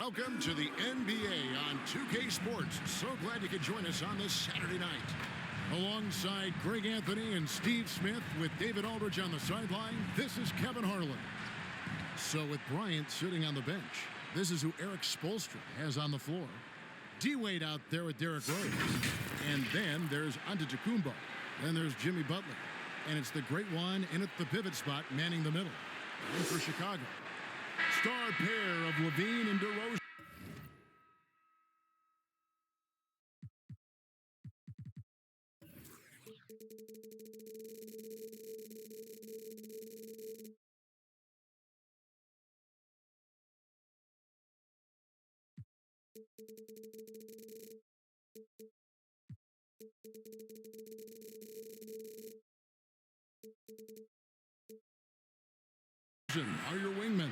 Welcome to the NBA on 2K Sports. So glad you could join us on this Saturday night. Alongside Greg Anthony and Steve Smith with David Aldridge on the sideline, this is Kevin Harlan. So with Bryant sitting on the bench, this is who Eric Spoelstra has on the floor. D-Wade out there with Derrick Rose. And then there's Antetokounmpo. Then there's Jimmy Butler. And it's the great one in at the pivot spot, manning the middle. And for Chicago, star pair of Levine and DeRozan. Are your wingmen.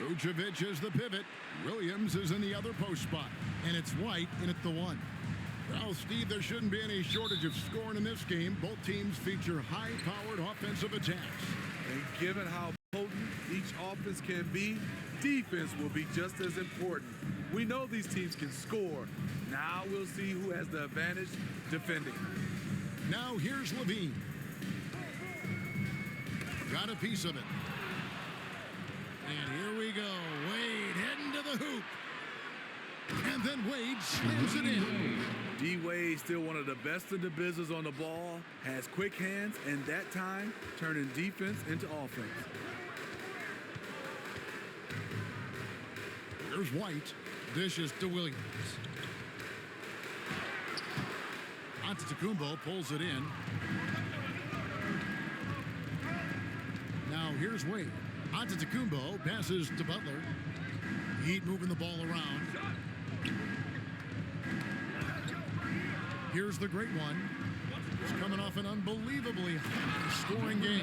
Vucevic is the pivot. Williams is in the other post spot. And it's White in at the one. Well, Steve, there shouldn't be any shortage of scoring in this game. Both teams feature high-powered offensive attacks. And given how potent each offense can be, defense will be just as important. We know these teams can score. Now we'll see who has the advantage defending. Now here's Levine. Got a piece of it. And here we go. Wade heading to the hoop. And then Wade slams it in. D-Wade, still one of the best in the business on the ball, has quick hands, and that time, turning defense into offense. Here's White. Dishes to Williams. Antetokounmpo pulls it in. Now here's Wade. Antetokounmpo passes to Butler. Heat moving the ball around. Here's the great one. He's coming off an unbelievably high-scoring game.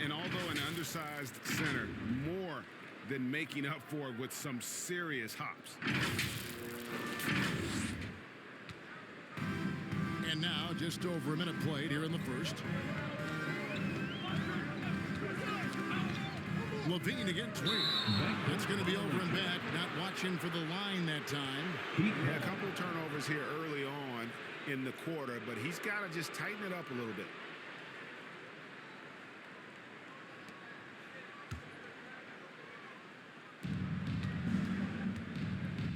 And although an undersized center, more than making up for it with some serious hops. And now just over a minute played here in the first. Levine against Wade. It's going to be over and back. Not watching for the line that time. He had a couple of turnovers here early on in the quarter, but he's got to just tighten it up a little bit.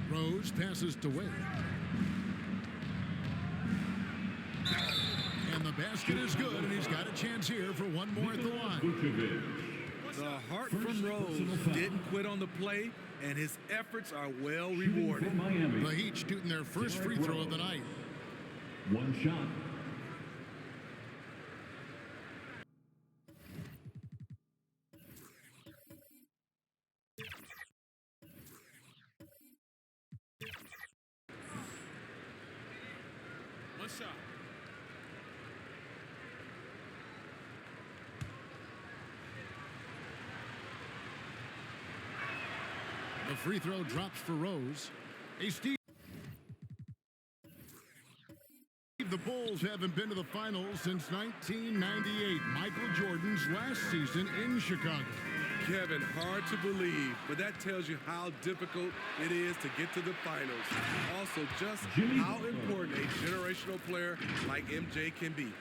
Rose passes to Wade. And the basket is good, and he's got a chance here for one more at the line. The heart from Rose didn't quit on the play, and his efforts are well rewarded. The Heat shooting their first free throw of the night. One shot. One shot. The free throw drops for Rose. Hey, Steve. The Bulls haven't been to the finals since 1998, Michael Jordan's last season in Chicago. Kevin, hard to believe, but that tells you how difficult it is to get to the finals. Also, just how important a generational player like MJ can be.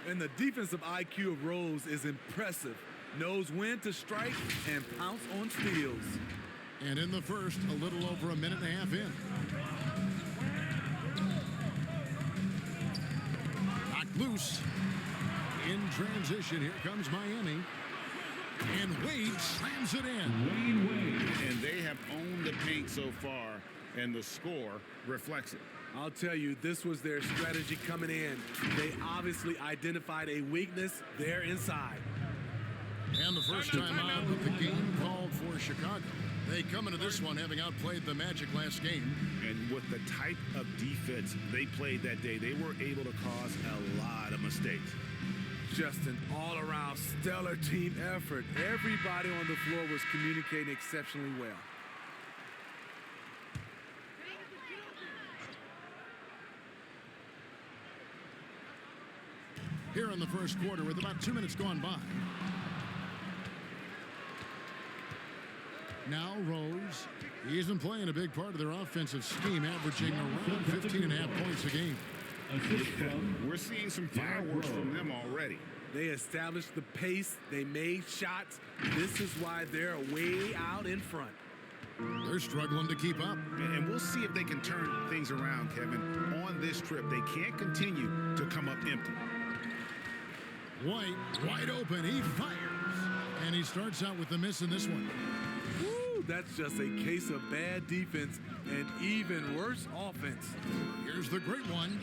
And the defensive IQ of Rose is impressive. Knows when to strike and pounce on steals. And in the first, a little over a minute and a half in. Knocked loose. In transition, here comes Miami. And Wade slams it in. And they have owned the paint so far, and the score reflects it. I'll tell you, this was their strategy coming in. They obviously identified a weakness there inside. And the first time out with the game called for Chicago. They come into this one having outplayed the Magic last game. And with the type of defense they played that day, they were able to cause a lot of mistakes. Just an all-around stellar team effort. Everybody on the floor was communicating exceptionally well. Here in the first quarter with about 2 minutes gone by. Now Rose. He isn't playing a big part of their offensive scheme, averaging around 15.5 points a game. We're seeing some fireworks from them already. They established the pace. They made shots. This is why they're way out in front. They're struggling to keep up. And we'll see if they can turn things around, Kevin. On this trip, they can't continue to come up empty. White, wide open. He fires. And he starts out with a miss in this one. Woo, that's just a case of bad defense and even worse offense. Here's the great one.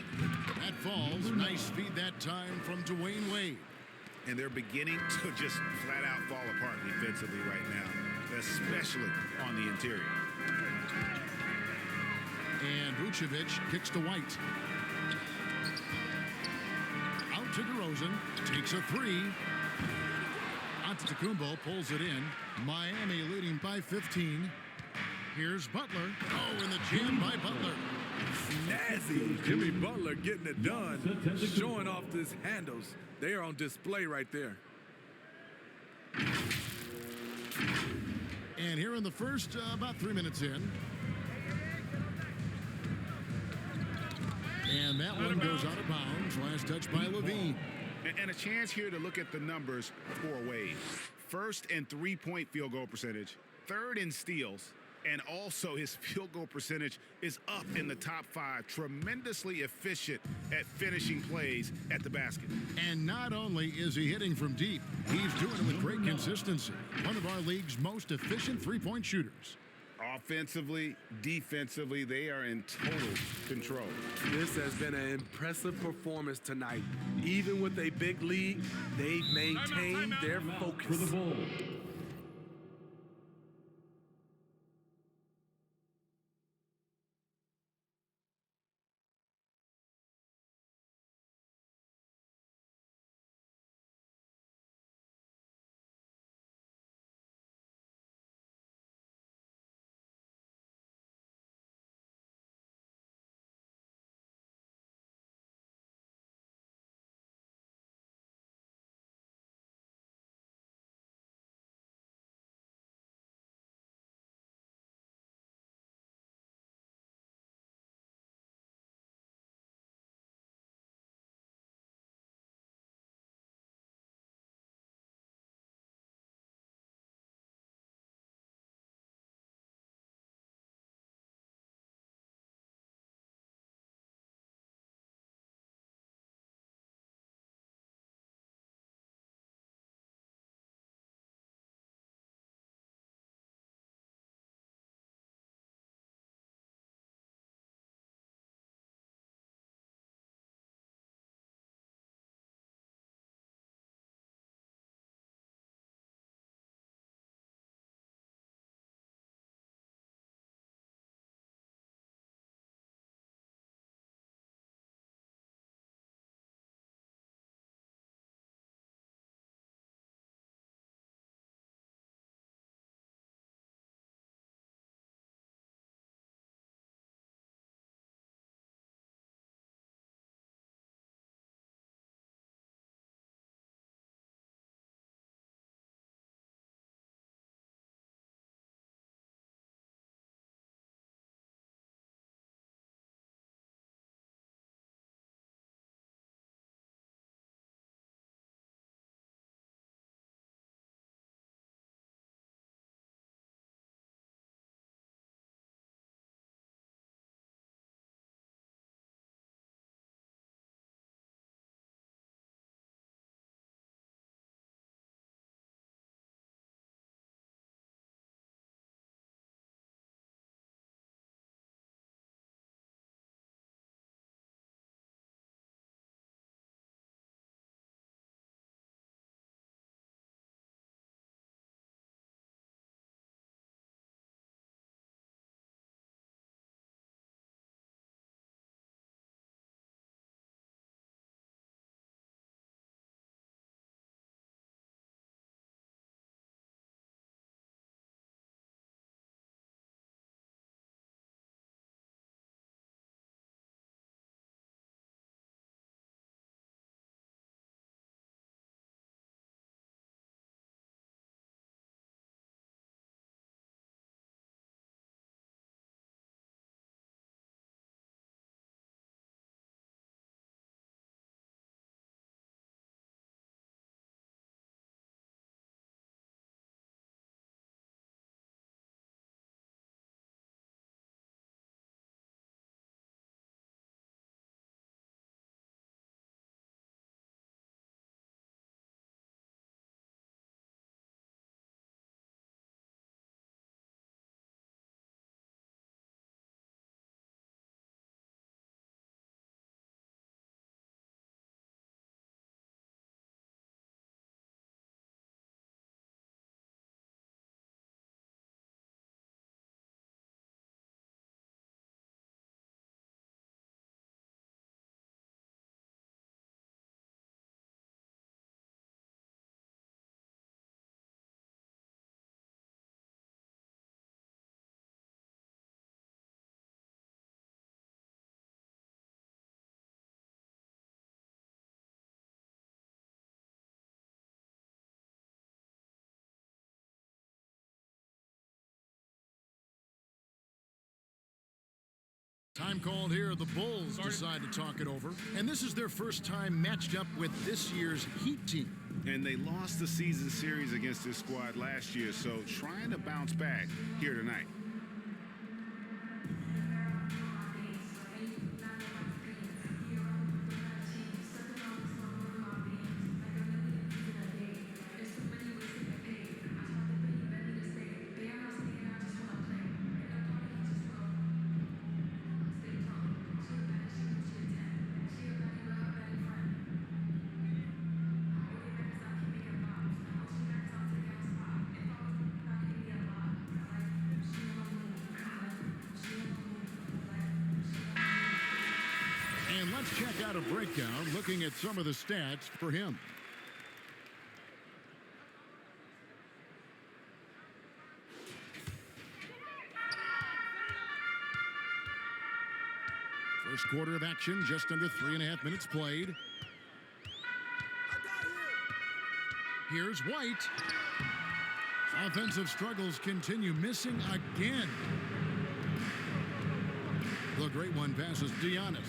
That falls. Nice feed that time from Dwayne Wade. And they're beginning to just flat out fall apart defensively right now, especially on the interior. And Vucevic kicks to White. Out to DeRozan. Takes a three. Antetokounmpo pulls it in. Miami leading by 15. Here's Butler. Oh, and the jam by Butler. Snazzy. Jimmy Butler getting it done. Showing off his handles. They are on display right there. And here in the first, about 3 minutes in. And that one goes out of bounds. Last touch by Levine. And a chance here to look at the numbers for Wade. First in three-point field goal percentage, third in steals, and also his field goal percentage is up in the top 5. Tremendously efficient at finishing plays at the basket. And not only is he hitting from deep, he's doing it with great consistency. One of our league's most efficient three-point shooters. Offensively, defensively, they are in total control. This has been an impressive performance tonight. Even with a big lead, they've maintained their focus. For the Bulls. Time called here. The Bulls decide to talk it over. And this is their first time matched up with this year's Heat team. And they lost the season series against this squad last year, so trying to bounce back here tonight. And let's check out a breakdown looking at some of the stats for him. First quarter of action, just under 3.5 minutes played. Here's White. Offensive struggles continue, missing again. The great one passes Giannis.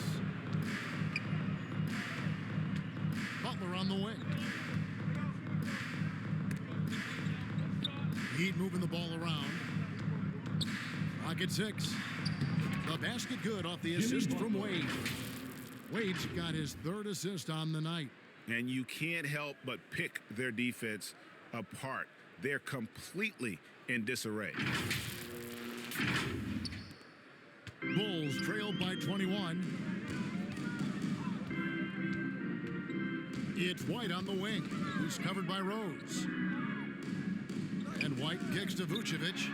Butler on the wing. Heat moving the ball around. Clock at 6. The basket good off the assist from Wade. Wade's got his 3rd assist on the night. And you can't help but pick their defense apart. They're completely in disarray. Bulls trailed by 21. It's White on the wing, who's covered by Rose. And White kicks to Vucevic.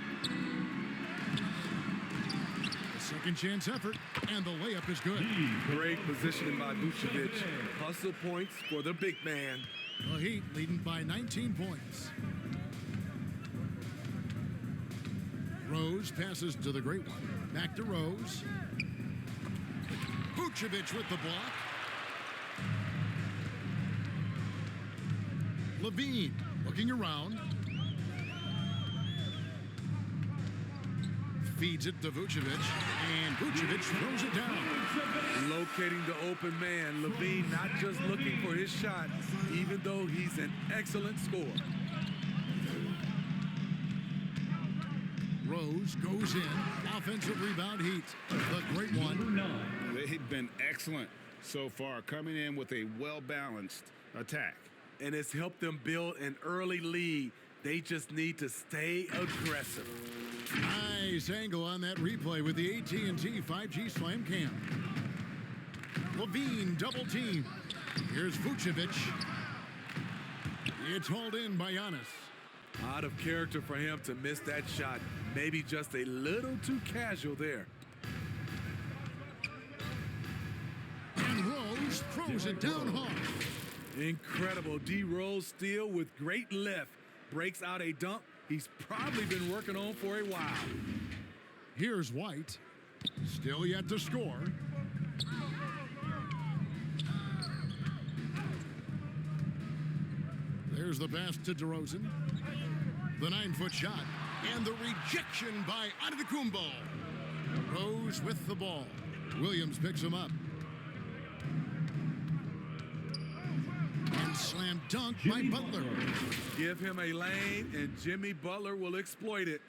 A second chance effort, and the layup is good. Great positioning by Vucevic. Hustle points for the big man. The Heat leading by 19 points. Rose passes to the great one. Back to Rose. Vucevic with the block. Levine looking around. Feeds it to Vucevic, and Vucevic throws it down. Locating the open man. Levine not just looking for his shot, even though he's an excellent scorer. Rose goes in. Offensive rebound Heat. The great one. They've been excellent so far, coming in with a well-balanced attack. And it's helped them build an early lead. They just need to stay aggressive. Nice angle on that replay with the AT&T 5G Slam Cam. Levine double team. Here's Vucevic. It's hauled in by Giannis. Out of character for him to miss that shot. Maybe just a little too casual there. And Rose throws it down hard. Incredible. D. Rose steal with great lift. Breaks out a dunk he's probably been working on for a while. Here's White. Still yet to score. There's the pass to DeRozan. The 9-foot shot. And the rejection by Antetokounmpo. Rose with the ball. Williams picks him up. And slam dunk by Butler. Give him a lane, and Jimmy Butler will exploit it.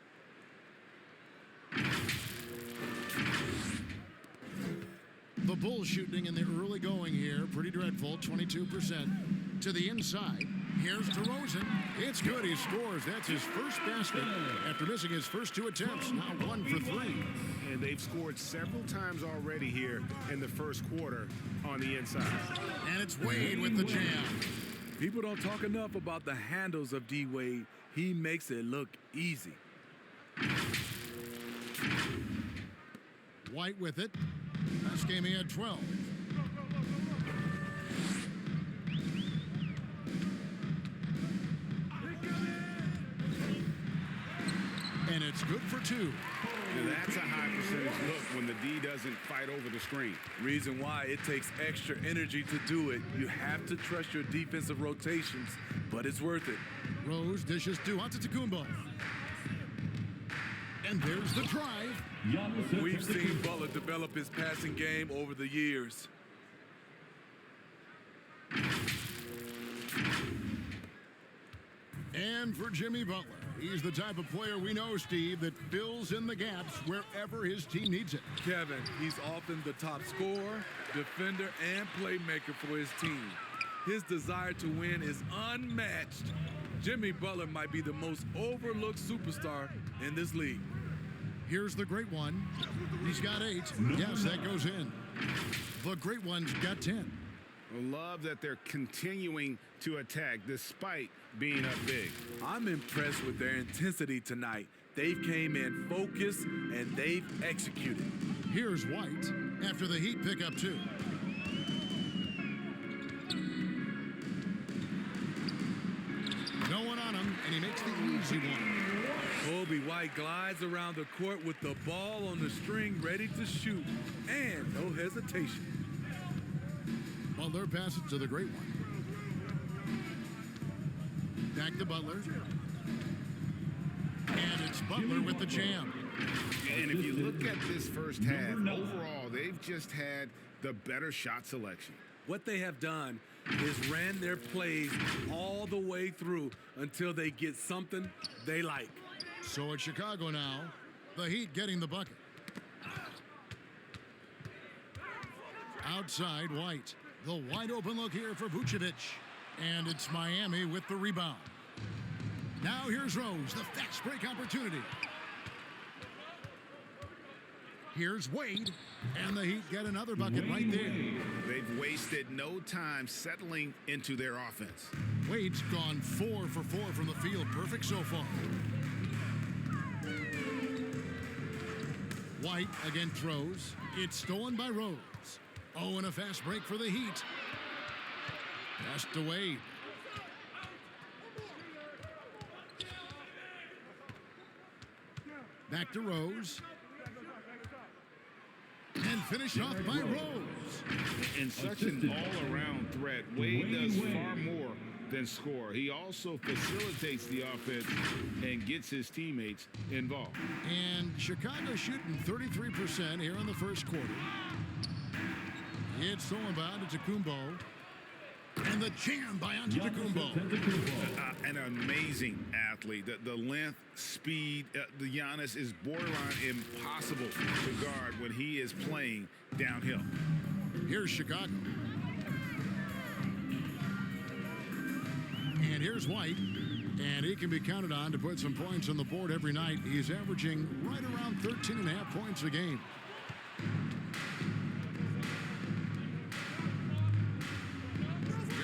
The Bulls shooting in the early going here. Pretty dreadful, 22%. To the inside. Here's DeRozan. It's good. He scores. That's his first basket after missing his first 2 attempts. Now 1 for 3. And they've scored several times already here in the first quarter on the inside. And it's Wade with the jam. People don't talk enough about the handles of D. Wade. He makes it look easy. White with it. Last game he had 12. And it's good for 2. Now that's a high percentage look when the D doesn't fight over the screen. Reason why it takes extra energy to do it. You have to trust your defensive rotations, but it's worth it. Rose dishes to Antetokounmpo. And there's the drive. We've seen Butler develop his passing game over the years. And for Jimmy Butler, he's the type of player we know, Steve, that fills in the gaps wherever his team needs it. Kevin, he's often the top scorer, defender, and playmaker for his team. His desire to win is unmatched. Jimmy Butler might be the most overlooked superstar in this league. Here's the great one. He's got 8. Yes, that goes in. The great one's got 10. I love that they're continuing to attack despite being up big. I'm impressed with their intensity tonight. They've came in focused and they've executed. Here's White after the Heat pick up 2. No one on him, and he makes the easy one. Kobe White glides around the court with the ball on the string ready to shoot, and no hesitation. Butler passes to the great one. Back to Butler. And it's Butler with the jam. And if you look at this first half, overall, they've just had the better shot selection. What they have done is ran their plays all the way through until they get something they like. So it's Chicago now. The Heat getting the bucket. Outside, White. The wide open look here for Vucevic. And it's Miami with the rebound. Now here's Rose, the fast break opportunity. Here's Wade, and the Heat get another bucket right there. They've wasted no time settling into their offense. Wade's gone 4 for 4 from the field. Perfect so far. White again throws. It's stolen by Rose. Oh, and a fast break for the Heat. Pass to Wade. Back to Rose. And finished off by Rose. In such an all-around threat, Wade does far more than score. He also facilitates the offense and gets his teammates involved. And Chicago shooting 33% here in the first quarter. It's stolen by Antetokounmpo. And the jam by Antetokounmpo. An amazing athlete. The length, speed, the Giannis is borderline impossible to guard when he is playing downhill. Here's Chicago. And here's White. And he can be counted on to put some points on the board every night. He's averaging right around 13.5 points a game.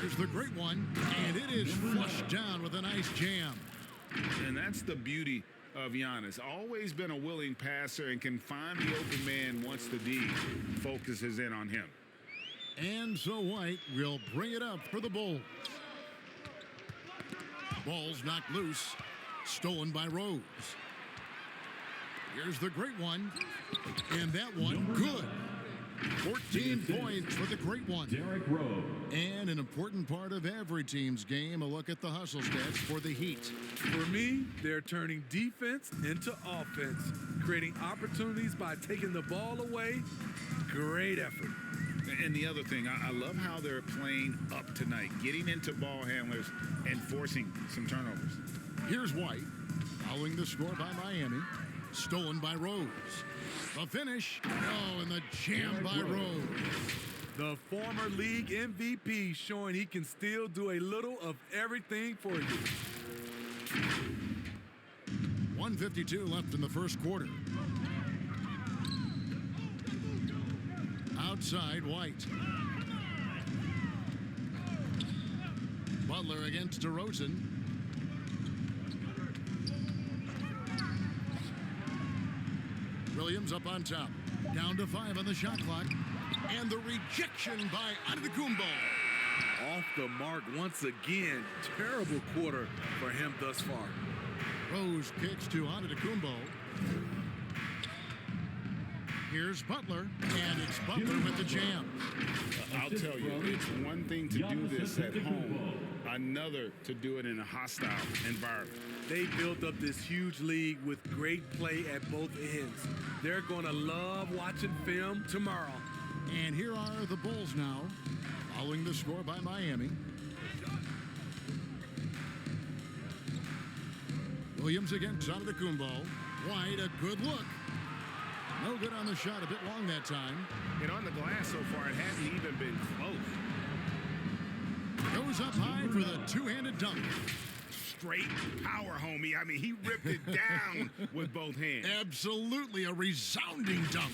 Here's the great one, and it is flushed down with a nice jam. And that's the beauty of Giannis. Always been a willing passer and can find the open man once the D focuses in on him. And so White will bring it up for the Bulls. Ball's knocked loose, stolen by Rose. Here's the great one, and that one good. 14 points for the great one. Derrick Rose. And an important part of every team's game, a look at the hustle stats for the Heat. For me, they're turning defense into offense, creating opportunities by taking the ball away. Great effort. And the other thing, I love how they're playing up tonight, getting into ball handlers and forcing some turnovers. Here's White, following the score by Miami, stolen by Rose. The finish, oh, and the jam by Rose. The former league MVP showing he can still do a little of everything for you. 1:52 left in the first quarter. Outside, White. Butler against DeRozan. Williams up on top. Down to 5 on the shot clock. And the rejection by Antetokounmpo. Off the mark once again. Terrible quarter for him thus far. Rose kicks to Antetokounmpo. Here's Butler, and it's Butler with the jam. I'll tell you, it's one thing to do this at home, another to do it in a hostile environment. They built up this huge league with great play at both ends. They're going to love watching film tomorrow. And here are the Bulls now, following the score by Miami. Williams against Antetokounmpo. White, a good look. No good on the shot, a bit long that time. And on the glass so far, it hasn't even been close. Goes up high for the two-handed dunk. Straight power, homie. I mean, he ripped it down with both hands. Absolutely a resounding dunk.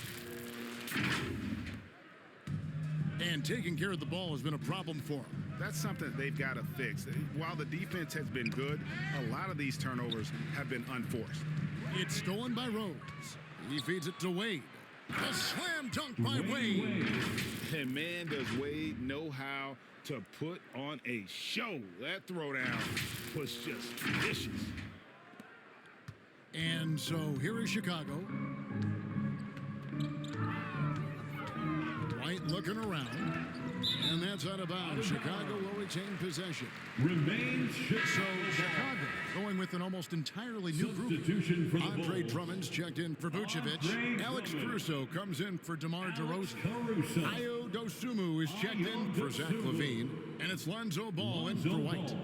And taking care of the ball has been a problem for him. That's something they've got to fix. While the defense has been good, a lot of these turnovers have been unforced. It's stolen by Rose. He feeds it to Wade. A slam dunk by Wade. And man, does Wade know how to put on a show. That throwdown was just vicious. And so here is Chicago. White looking around. And that's out of bounds. Chicago will retain possession. Remains So Chicago going with an almost entirely new group. Substitution for the Andre Bulls. Drummond's checked in for Vucevic. Andre Alex Drummond. Caruso comes in for DeMar DeRozan. Caruso. Ayo Dosunmu is checked in for Zach Dosunmu. Levine. And it's Lonzo Ball in for Lonzo White. Ball.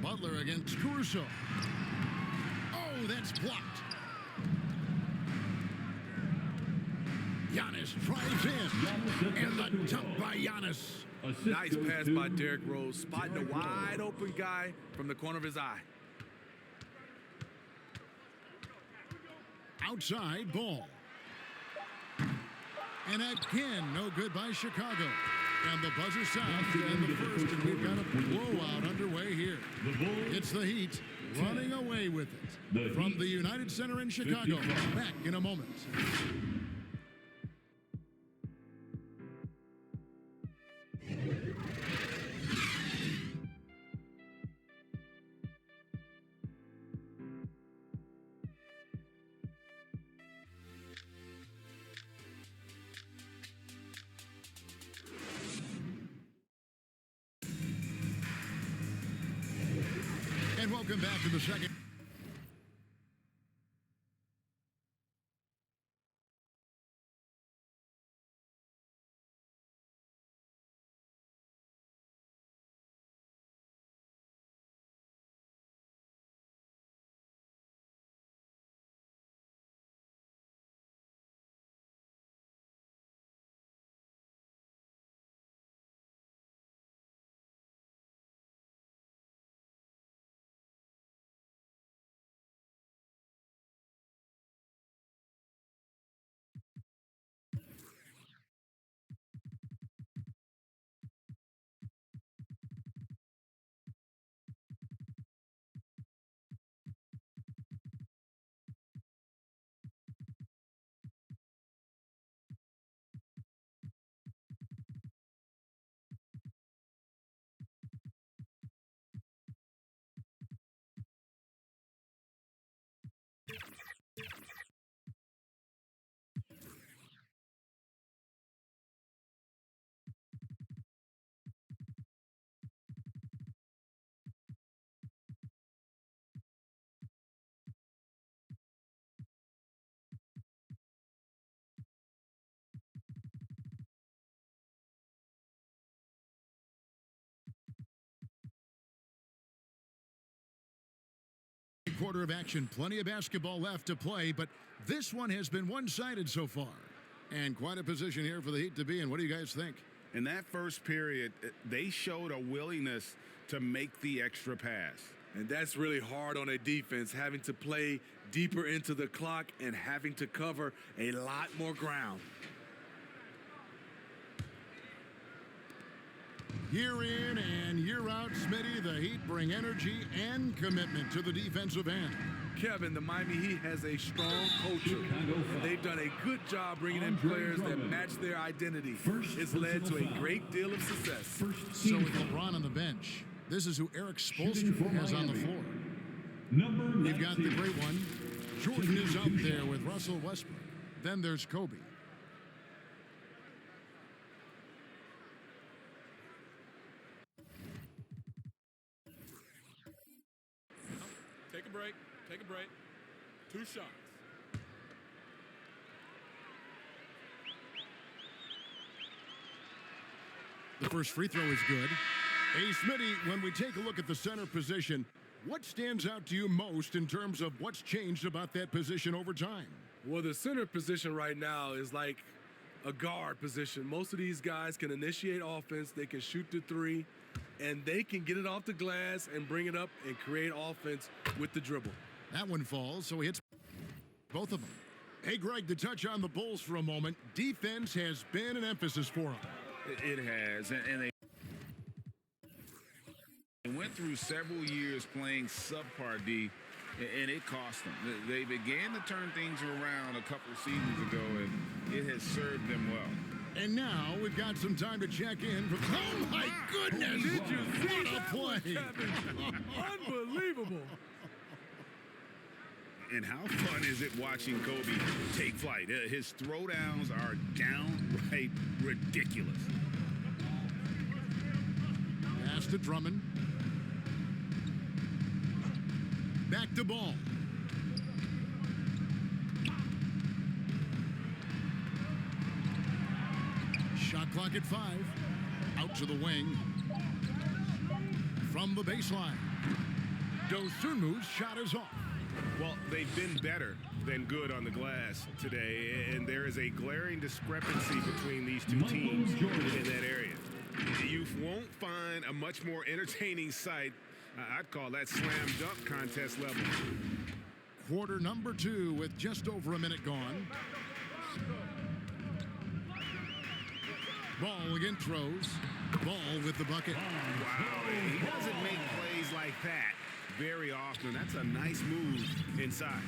Butler against Caruso. Oh, that's blocked. Giannis drives in. And the dunk by Giannis. Assist Nice goes pass to by Derrick Rose, spotting a wide open guy from the corner of his eye. Outside ball. And again, no good by Chicago. And the buzzer sounds in the first, and we've got a blowout underway here. The Bulls. It's the Heat running away with it. The From Heat. the United Center in Chicago. 55. Back in a moment. And welcome back to the second. Quarter of action, plenty of basketball left to play, but this one has been one-sided so far. And quite a position here for the Heat to be in. What do you guys think? In that first period, they showed a willingness to make the extra pass. And that's really hard on a defense, having to play deeper into the clock and having to cover a lot more ground. Year in and year out, Smitty, the Heat bring energy and commitment to the defensive end. Kevin, the Miami Heat has a strong culture. And they've done a good job bringing in players that match their identity. It's led to a great deal of success. So with LeBron on the bench, this is who Eric Spoelstra has on the floor. You've got the great one. Jordan is up there with Russell Westbrook. Then there's Kobe. Take a break. Take a break. 2 shots. The first free throw is good. Hey, Smitty, when we take a look at the center position, what stands out to you most in terms of what's changed about that position over time? Well, the center position right now is like a guard position. Most of these guys can initiate offense, they can shoot the three, and they can get it off the glass and bring it up and create offense with the dribble. That one falls, so he hits both of them. Hey, Greg, to touch on the Bulls for a moment, defense has been an emphasis for them. It has, and they went through several years playing subpar D, and it cost them. They began to turn things around a couple seasons ago, and it has served them well. And now we've got some time to check in from. Oh my goodness! Did you see what a play? Unbelievable. And how fun is it watching Kobe take flight? His throwdowns are downright ridiculous. Pass to Drummond. Back to Ball. Shot clock at 5. Out to the wing. From the baseline. Dosunmu's shot is off. Well, they've been better than good on the glass today, and there is a glaring discrepancy between these two teams in that area. You won't find a much more entertaining sight. I'd call that slam dunk contest level. Quarter number 2 with just over a minute gone. Ball again throws. Ball with the bucket. Wow, he doesn't make plays like that very often. That's a nice move inside.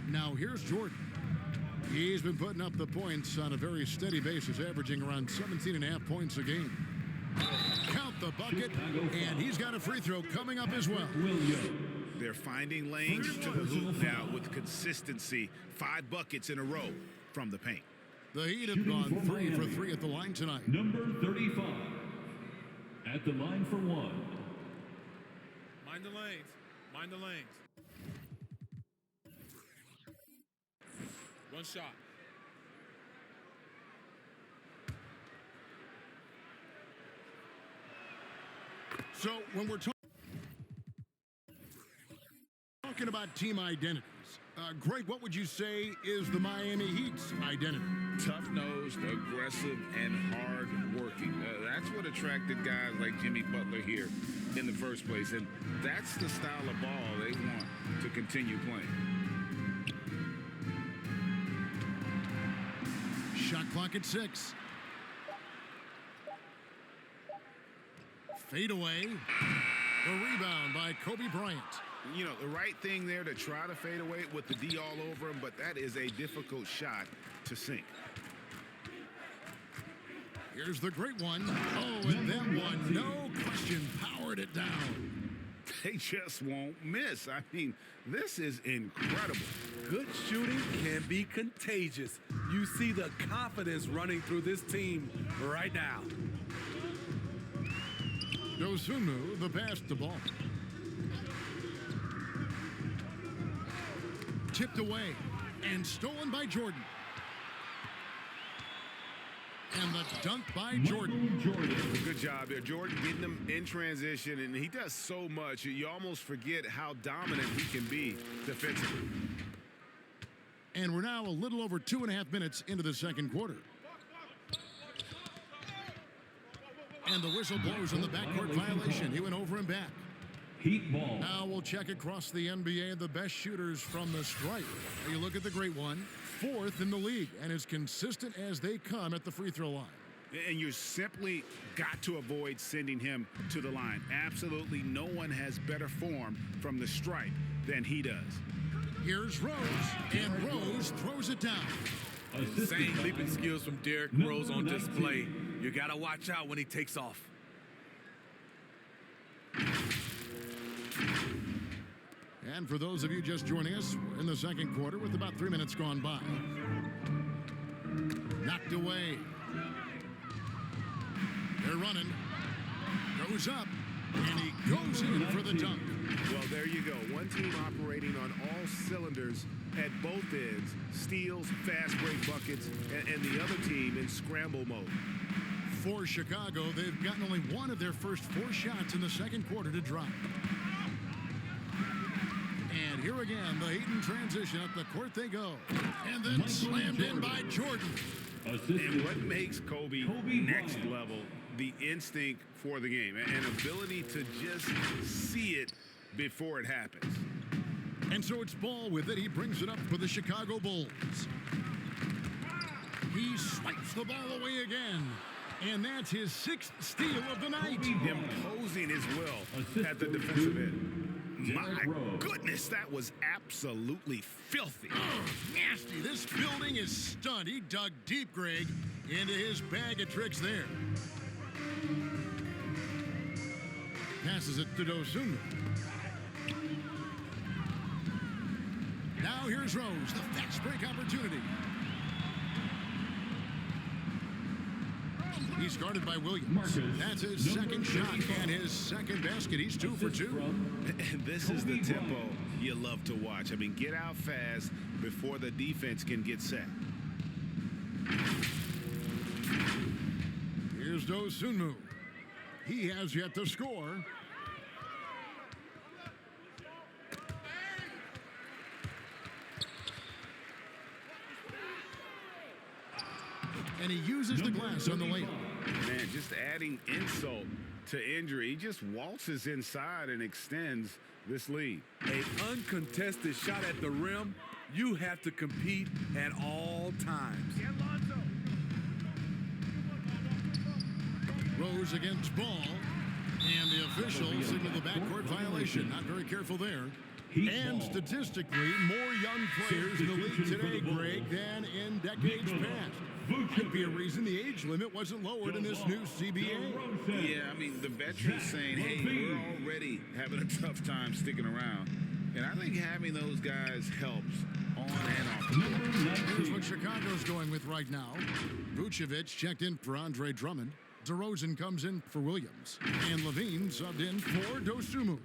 Now here's Jordan. He's been putting up the points on a very steady basis, averaging around 17.5 points a game. Count the bucket, and he's got a free throw coming up as well. They're finding lanes to the hoop now with consistency. 5 buckets in a row from the paint. The Heat have gone 3 for 3 at the line tonight. Number 35 at the line for 1. Mind the lanes. Mind the lanes. 1 shot. So when we're talking about team identities, Greg, what would you say is the Miami Heat's identity? Tough-nosed, aggressive, and hard-working. That's what attracted guys like Jimmy Butler here in the first place, and that's the style of ball they want to continue playing. Shot clock at 6. Fade away. The rebound by Kobe Bryant. You know, the right thing there to try to fade away with the D all over him, but that is a difficult shot to sink. Here's the great one. Oh, and that one, no question, powered it down. They just won't miss. I mean, this is incredible. Good shooting can be contagious. You see the confidence running through this team right now. Dosunmu, the pass to Ball. Tipped away and stolen by Jordan. And the dunk by Jordan. Good job there. Jordan getting them in transition, and he does so much. You almost forget how dominant he can be defensively. And we're now a little over 2.5 minutes into the second quarter. And the whistle blows on the backcourt violation. He went over and back. Heat ball. Now we'll check across the NBA the best shooters from the stripe. You look at the great one, 4th in the league, and as consistent as they come at the free throw line. And you simply got to avoid sending him to the line. Absolutely no one has better form from the stripe than he does. Here's Rose, and Rose throws it down. Insane leaping skills from Derrick Rose on display. You got to watch out when he takes off. And for those of you just joining us, we're in the second quarter with about 3 minutes gone by. Knocked away. They're running. Goes up. And he goes in for the dunk. Well, there you go. One team operating on all cylinders at both ends. Steals, fast break buckets, and the other team in scramble mode. For Chicago, they've gotten only one of their first 4 shots in the second quarter to drop. And here again, the Heat in transition. Up the court they go. And then slammed in by Jordan. And what makes Kobe next level, the instinct for the game, an ability to just see it before it happens. And so it's Ball with it. He brings it up for the Chicago Bulls. He swipes the ball away again. And that's his 6th steal of the night. Imposing his will at the defensive end. My goodness, that was absolutely filthy. Oh, nasty. This building is stunned. He dug deep, Greg, into his bag of tricks there. Passes it to Dosunmu. Now here's Rose, the fast break opportunity. He's guarded by Williams. That's his second shot and his second basket. He's 2 for 2. And this is the tempo you love to watch. I mean, get out fast before the defense can get set. Here's Dosunmu. He has yet to score. And he uses the glass on the layup. Man, just adding insult to injury. He just waltzes inside and extends this lead. An uncontested shot at the rim, you have to compete at all times. Rose against Ball. And the officials signal the backcourt violation. Not very careful there. And statistically, more young players in the league today, Greg, than in decades past. Could be a reason the age limit wasn't lowered in this new CBA. Yeah, I mean, the veterans saying, hey, we're already having a tough time sticking around. And I think having those guys helps on and off the court. Here's what Chicago's going with right now. Vucevic checked in for Andre Drummond. DeRozan comes in for Williams. And Levine subbed in for Dosunmu.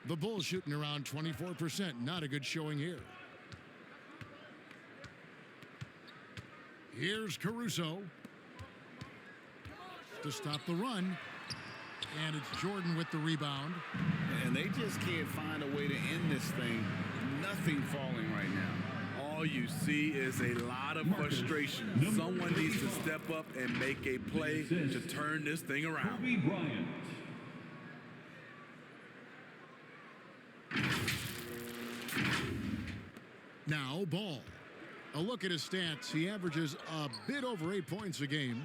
The Bulls shooting around 24%. Not a good showing here. Here's Caruso to stop the run. And it's Jordan with the rebound. And they just can't find a way to end this thing. Nothing falling right now. All you see is a lot of frustration. Someone needs to step up and make a play to turn this thing around. Kobe Bryant. Now Ball. A look at his stats. He averages a bit over 8 points a game.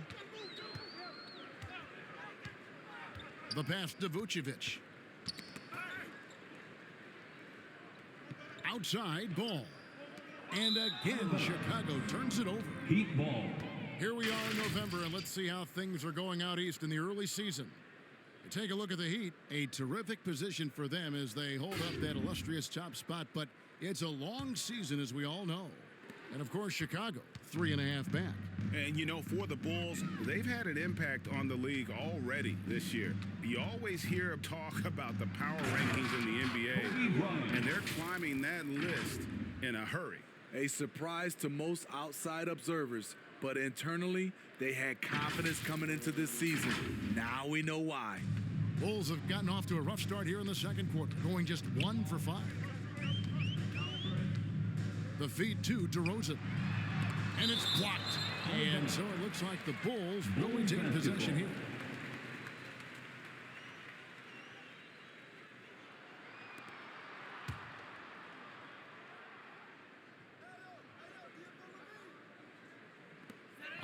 The pass to Vucevic. Outside Ball. And again, Chicago turns it over. Heat ball. Here we are in November, and let's see how things are going out east in the early season. Take a look at the Heat. A terrific position for them as they hold up that illustrious top spot, but it's a long season, as we all know. And, of course, Chicago, 3.5 back. And, you know, for the Bulls, they've had an impact on the league already this year. You always hear talk about the power rankings in the NBA, and they're climbing that list in a hurry. A surprise to most outside observers, but internally, they had confidence coming into this season. Now we know why. Bulls have gotten off to a rough start here in the second quarter, going just 1 for 5. The feed to DeRozan. And it's blocked. And so it looks like the Bulls will retain possession here.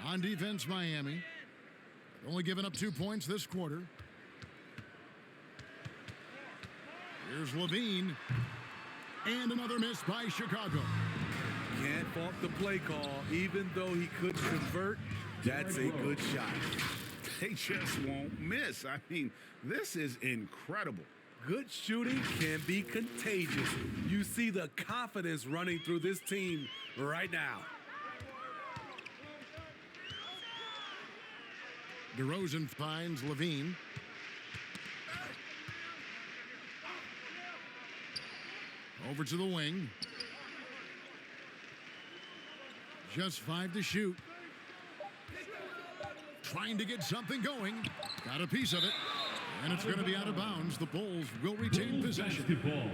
On defense, Miami. Only giving up 2 points this quarter. Here's Levine. And another miss by Chicago. Can't fault the play call. Even though he couldn't convert, that's a good shot. They just won't miss. I mean, this is incredible. Good shooting can be contagious. You see the confidence running through this team right now. DeRozan finds Levine. Over to the wing. Just 5 to shoot. Trying to get something going. Got a piece of it. And it's going to be out of bounds. The Bulls will retain possession. Basketball.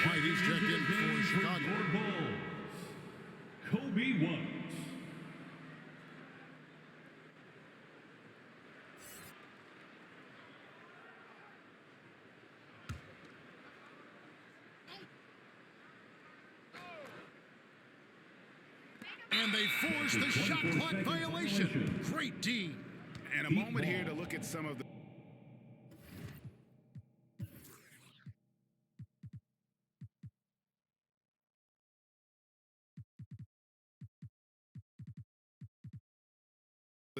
White is checked in for Chicago. Bulls. Kobe White. And they force the shot clock violation. Great D. And a moment here to look at some of the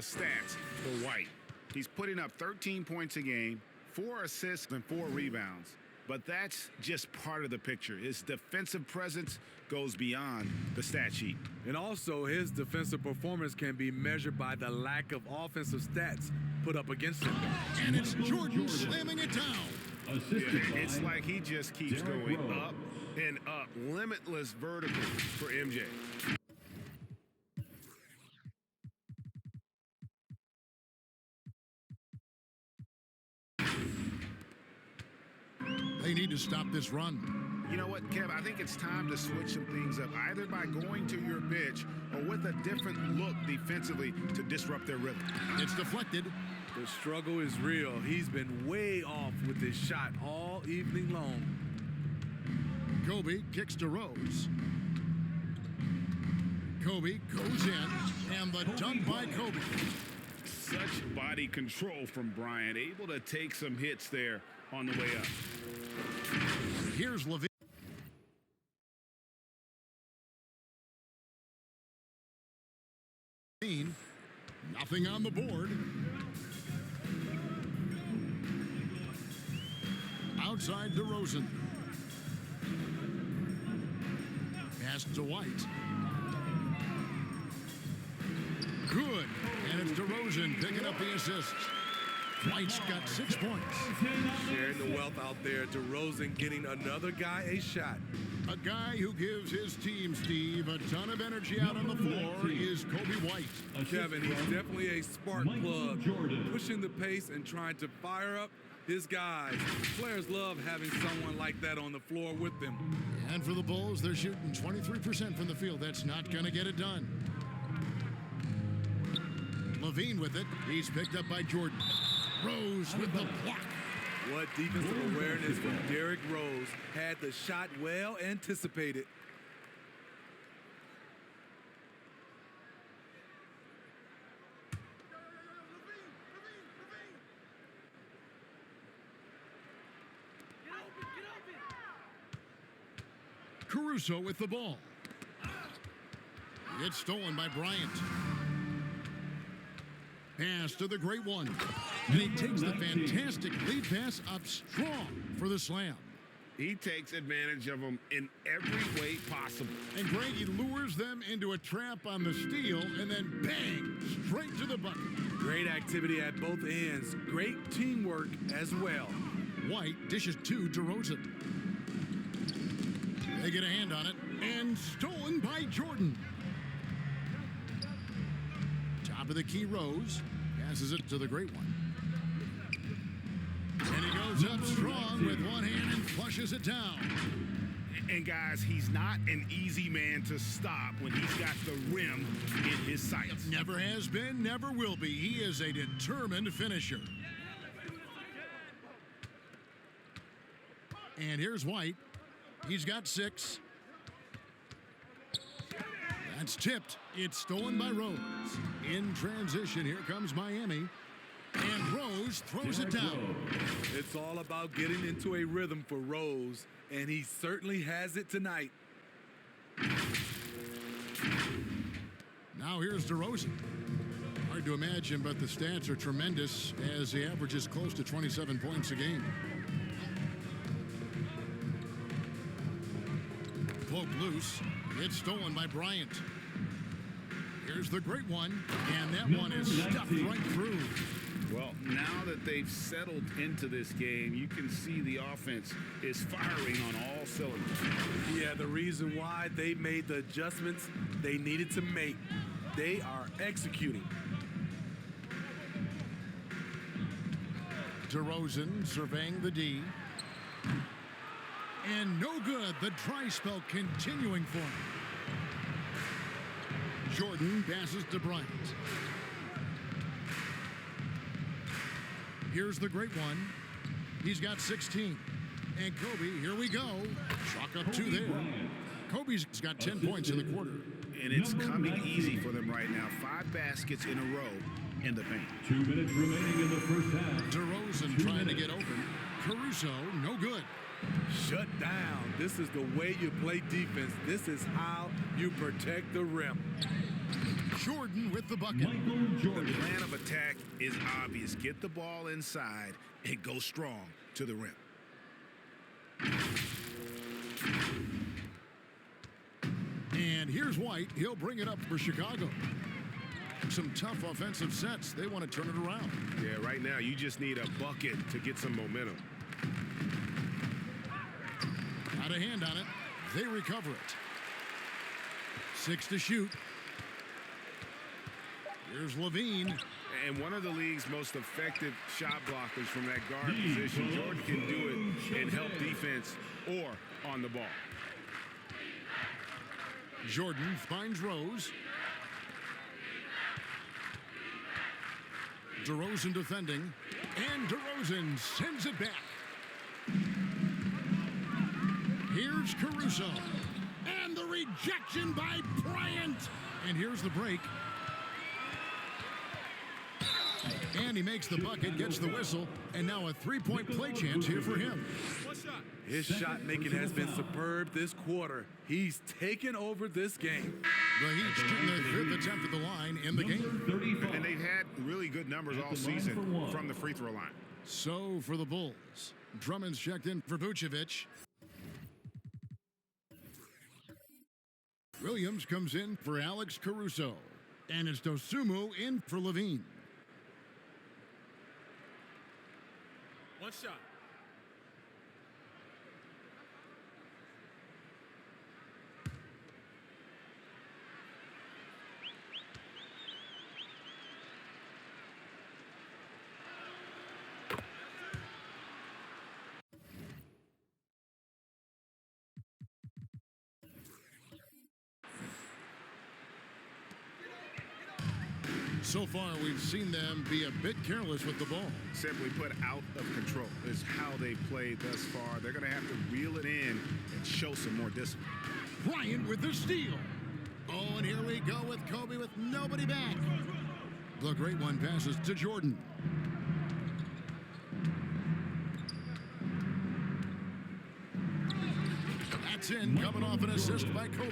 stats for White. He's putting up 13 points a game, 4 assists and 4 rebounds. But that's just part of the picture. His defensive presence goes beyond the stat sheet. And also, his defensive performance can be measured by the lack of offensive stats put up against him. And it's Jordan slamming it down. It's like he just keeps going up and up. Limitless vertical for MJ. They need to stop this run. You know what, Kev? I think it's time to switch some things up, either by going to your bench or with a different look defensively to disrupt their rhythm. It's deflected. The struggle is real. He's been way off with his shot all evening long. Kobe kicks to Rose. Kobe goes in, and the dunk by Kobe. Such body control from Bryant, able to take some hits there on the way up. Here's Levine. Nothing on the board. Outside DeRozan. Pass to White. Good. And it's DeRozan picking up the assist. White's got 6 points. Sharing the wealth out there. DeRozan getting another guy a shot. A guy who gives his team, Steve, a ton of energy out on the floor is Kobe White. Kevin, he's definitely a spark plug, pushing the pace and trying to fire up his guys. Players love having someone like that on the floor with them. And for the Bulls, they're shooting 23% from the field. That's not going to get it done. Levine with it. He's picked up by Jordan. Rose with the block. What defensive awareness from Derrick Rose. Had the shot well anticipated. Caruso with the ball. It's stolen by Bryant. Pass to the great one. And he takes the fantastic lead pass up strong for the slam. He takes advantage of them in every way possible. And Greg, he lures them into a trap on the steal and then bang, straight to the bucket. Great activity at both ends. Great teamwork as well. White dishes to DeRozan. They get a hand on it and stolen by Jordan. Top of the key, Rose passes it to the great one. And he goes up strong with one hand and flushes it down. And guys, he's not an easy man to stop when he's got the rim in his sights. Never has been, never will be. He is a determined finisher. And here's White. He's got 6. That's tipped. It's stolen by Rose. In transition, here comes Miami. And Rose throws it down. It's all about getting into a rhythm for Rose, and he certainly has it tonight. Now here's DeRozan. Hard to imagine, but the stats are tremendous as he averages close to 27 points a game. Poked loose. It's stolen by Bryant. Here's the great one, and that one is stuffed right through. Well, now that they've settled into this game, you can see the offense is firing on all cylinders. Yeah, the reason why they made the adjustments they needed to make. They are executing. DeRozan surveying the D. And no good. The dry spell continuing for him. Jordan passes to Bryant. Here's the great one. He's got 16. And Kobe, here we go. Chalk up two there. Kobe's got 10 points in the quarter. And it's coming easy for them right now. 5 baskets in a row in the paint. 2 minutes remaining in the first half. DeRozan trying to get open. Caruso, no good. Shut down. This is the way you play defense. This is how you protect the rim. Jordan with the bucket. Michael The Jordan. plan of attack is obvious. Get the ball inside and go strong to the rim. And here's White. He'll bring it up for Chicago. Some tough offensive sets. They want to turn it around. Yeah, right now you just need a bucket to get some momentum. Got a hand on it. They recover it. 6 to shoot. Here's Levine. And one of the league's most effective shot blockers from that guard position. Jordan can do it and help defense or on the ball. Jordan finds Rose. DeRozan defending. And DeRozan sends it back. Here's Caruso. And the rejection by Bryant. And here's the break. And he makes the bucket, gets the whistle, and now a three-point play chance here for him. One shot. His shot making has been superb this quarter. He's taken over this game. The Heat shooting their 5th attempt at the line in the game. 35. And they've had really good numbers all season from the free throw line. So for the Bulls, Drummond's checked in for Vucevic. Williams comes in for Alex Caruso. And it's Dosunmu in for Levine. One shot. So far, we've seen them be a bit careless with the ball. Simply put, out of control is how they played thus far. They're going to have to reel it in and show some more discipline. Bryant with the steal. Oh, and here we go with Kobe with nobody back. The great one passes to Jordan. That's in, coming off an assist by Kobe.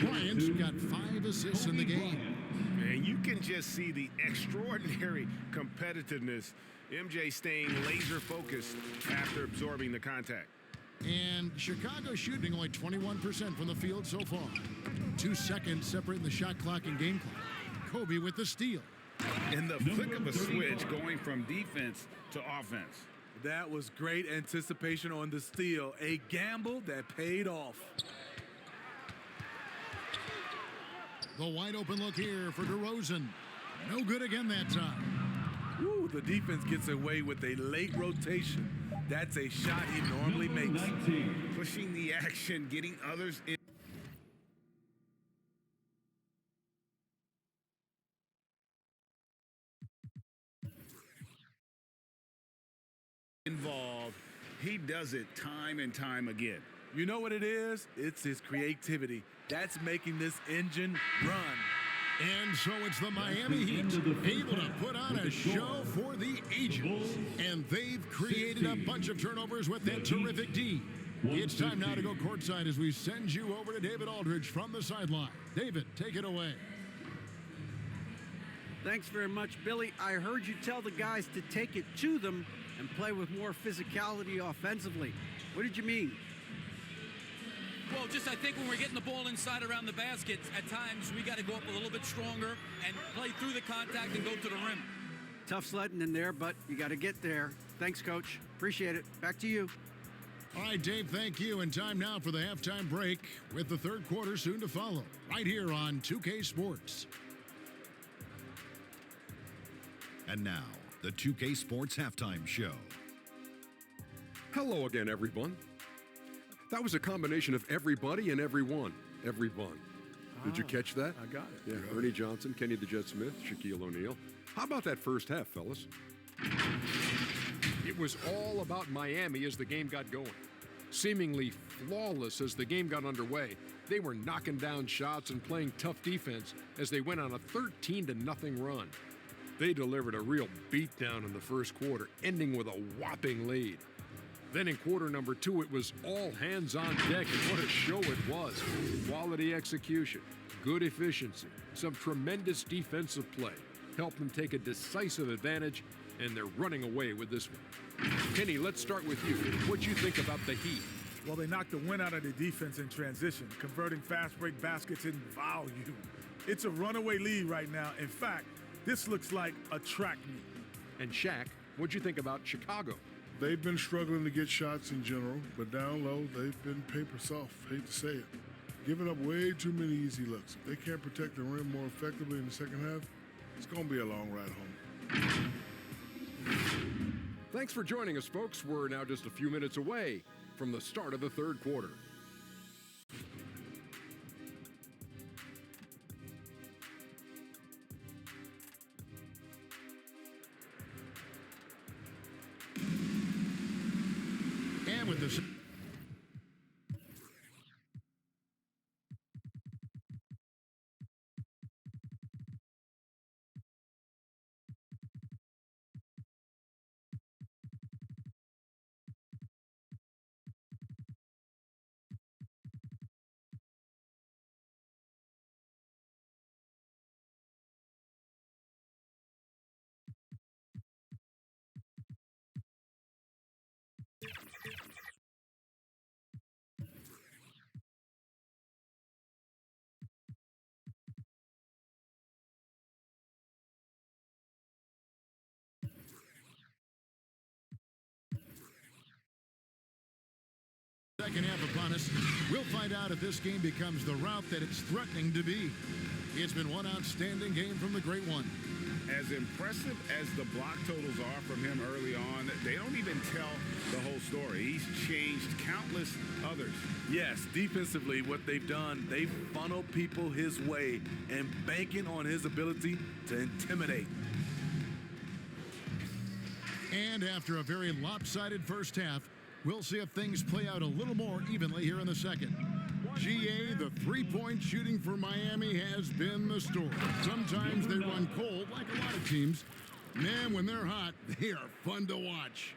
Bryant's got 5 assists in the game. And you can just see the extraordinary competitiveness. MJ staying laser focused after absorbing the contact. And Chicago shooting only 21% from the field so far. 2 seconds separating the shot clock and game clock. Kobe with the steal. In the flick of a switch, going from defense to offense. That was great anticipation on the steal. A gamble that paid off. The wide open look here for DeRozan. No good again that time. Woo, the defense gets away with a late rotation. That's a shot he normally makes. Pushing the action, getting others in. Involved. He does it time and time again. You know what it is? It's his creativity. That's making this engine run. And so it's the Miami Heat able to put on a show for the ages. And they've created a bunch of turnovers with that terrific D. It's time now to go courtside as we send you over to David Aldridge from the sideline. David, take it away. Thanks very much, Billy. I heard you tell the guys to take it to them and play with more physicality offensively. What did you mean? Well, I think when we're getting the ball inside around the basket, at times we got to go up a little bit stronger and play through the contact and go to the rim. Tough sledding in there, but you got to get there. Thanks, Coach. Appreciate it. Back to you. All right, Dave, thank you. And time now for the halftime break with the third quarter soon to follow right here on 2K Sports. And now, the 2K Sports Halftime Show. Hello again, everyone. That was a combination of everybody and everyone. Everyone. Did you catch that? I got it. Yeah, Ernie Johnson, Kenny the Jet Smith, Shaquille O'Neal. How about that first half, fellas? It was all about Miami as the game got going. Seemingly flawless as the game got underway, they were knocking down shots and playing tough defense as they went on a 13-0 run. They delivered a real beatdown in the first quarter, ending with a whopping lead. Then in quarter number 2, it was all hands on deck, and what a show it was. Quality execution, good efficiency, some tremendous defensive play helped them take a decisive advantage, and they're running away with this one. Kenny, let's start with you. What you think about the Heat? Well, they knocked the wind out of the defense in transition, converting fast break baskets in volume. It's a runaway lead right now. In fact, this looks like a track meet. And Shaq, what'd you think about Chicago? They've been struggling to get shots in general, but down low, they've been paper soft. Hate to say it. Giving up way too many easy looks. If they can't protect the rim more effectively in the second half, it's going to be a long ride home. Thanks for joining us, folks. We're now just a few minutes away from the start of the third quarter. And with this. Second half upon us. We'll find out if this game becomes the route that it's threatening to be. It's been one outstanding game from the Great One. As impressive as the block totals are from him early on, they don't even tell the whole story. He's changed countless others. Yes, defensively, what they've done, they've funneled people his way and banking on his ability to intimidate. And after a very lopsided first half, we'll see if things play out a little more evenly here in the second. GA, the three-point shooting for Miami has been the story. Sometimes they run cold like a lot of teams. Man, when they're hot, they are fun to watch.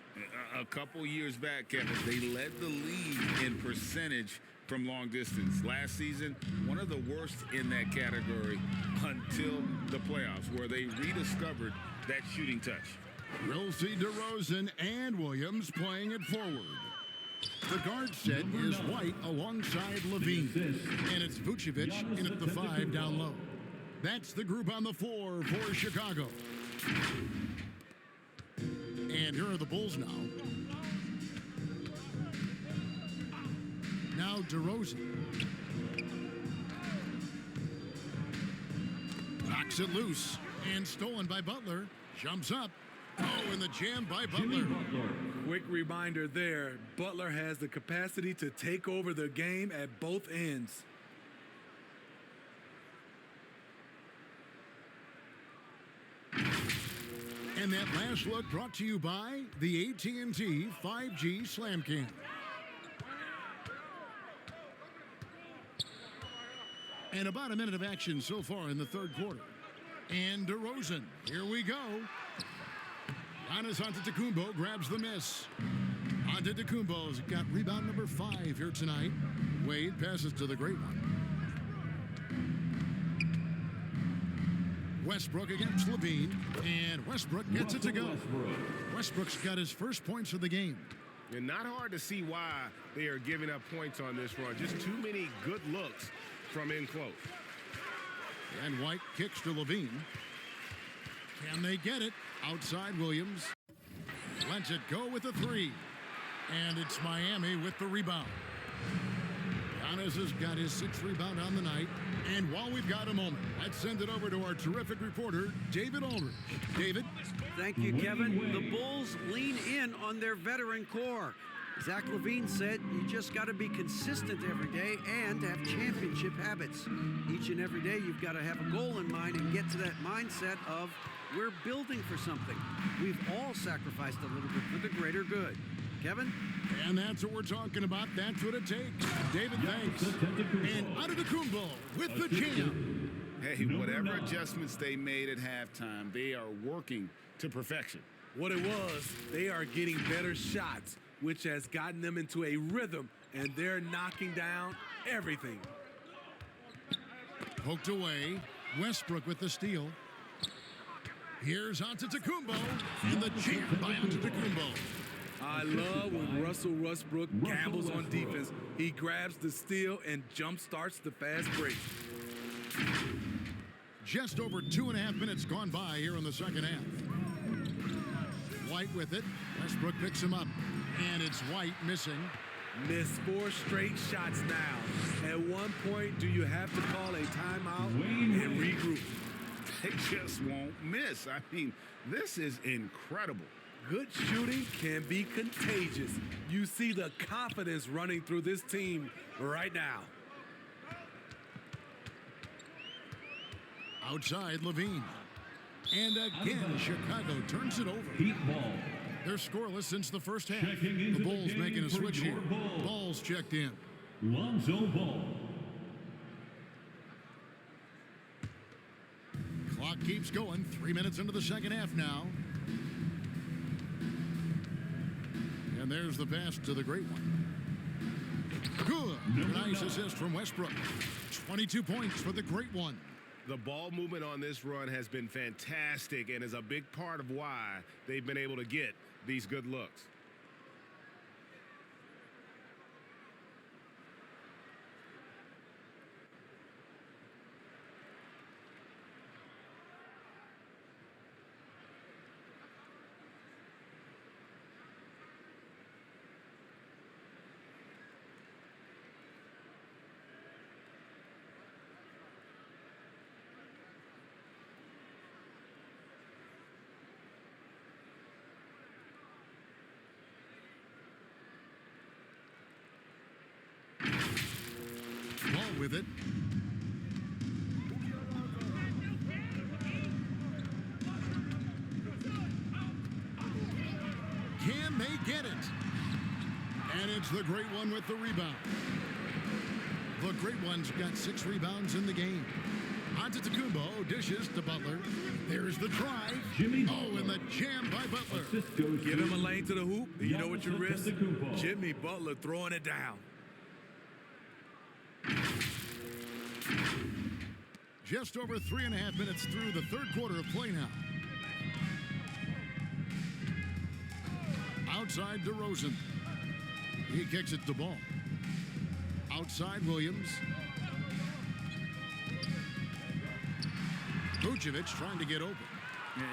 A couple years back, Kevin, they led the league in percentage from long distance. Last season, one of the worst in that category until the playoffs, where they rediscovered that shooting touch. We'll see DeRozan and Williams playing it forward. The guard set is White alongside Levine. And it's Vucevic in at the 5 down low. That's the group on the floor for Chicago. And here are the Bulls now. Now DeRozan. Knocks it loose. And stolen by Butler. Jumps up. Oh, and the jam by Butler. Quick reminder there, Butler has the capacity to take over the game at both ends. And that last look brought to you by the AT&T 5G Slam Cam. And about a minute of action so far in the third quarter. And DeRozan, here we go. Giannis Antetokounmpo grabs the miss. Antetokounmpo's got rebound number 5 here tonight. Wade passes to the great one. Westbrook against Levine, and Westbrook gets it to go. Westbrook's got his first points of the game. And not hard to see why they are giving up points on this run. Just too many good looks from in close. And White kicks to Levine. Can they get it? Outside Williams. Lets it go with a 3. And it's Miami with the rebound. Giannis has got his 6th rebound on the night. And while we've got a moment, let's send it over to our terrific reporter, David Aldridge. David? Thank you, Kevin. The Bulls lean in on their veteran core. Zach LaVine said you just got to be consistent every day and have championship habits. Each and every day you've got to have a goal in mind and get to that mindset of we're building for something. We've all sacrificed a little bit for the greater good. Kevin? And that's what we're talking about. That's what it takes. David, thanks. And Antetokounmpo with the jam. Hey, whatever adjustments they made at halftime, they are working to perfection. What it was, they are getting better shots, which has gotten them into a rhythm, and they're knocking down everything. Poked away. Westbrook with the steal. Here's Antetokounmpo, and the jam by Antetokounmpo. I love when Russell Westbrook gambles on defense. He grabs the steal and jump starts the fast break. Just over 2.5 minutes gone by here in the second half. White with it. Westbrook picks him up. And it's White missing. Missed 4 straight shots now. At one point, do you have to call a timeout and regroup? They just won't miss. I mean, this is incredible. Good shooting can be contagious. You see the confidence running through this team right now. Outside Levine. And again, Chicago turns it over. Heat ball. They're scoreless since the first half. The Bulls making a switch here. Ball's checked in. Lonzo Ball. Clock keeps going. 3 minutes into the second half now. And there's the pass to the great one. Good. Nice assist from Westbrook. 22 points for the great one. The ball movement on this run has been fantastic and is a big part of why they've been able to get these good looks. Ball with it. Can they get it? And it's the great one with the rebound. The great one's got 6 rebounds in the game. Antetokounmpo dishes to Butler. There's the drive. Oh, and the jam by Butler. Give him a lane to the hoop. You know what you risk? Jimmy Butler throwing it down. Just over 3.5 minutes through the third quarter of play now. Outside DeRozan. He kicks it to Ball. Outside Williams. Vucevic trying to get open.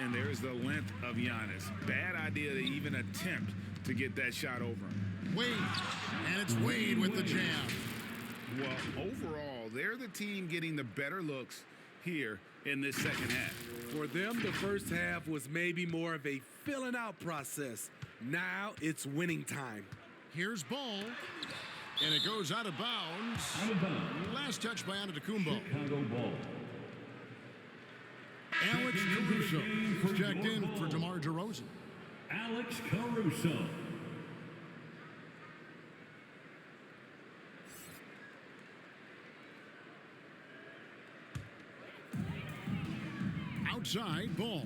And there's the length of Giannis. Bad idea to even attempt to get that shot over him. Wade. And it's Wade with the jam. Well, overall, they're the team getting the better looks here in this second half. For them, the first half was maybe more of a filling out process. Now it's winning time. Here's Ball. And it goes out of bounds. Last touch by Antetokounmpo. Chicago ball. Alex Caruso checked in for DeMar DeRozan. Alex Caruso. outside ball.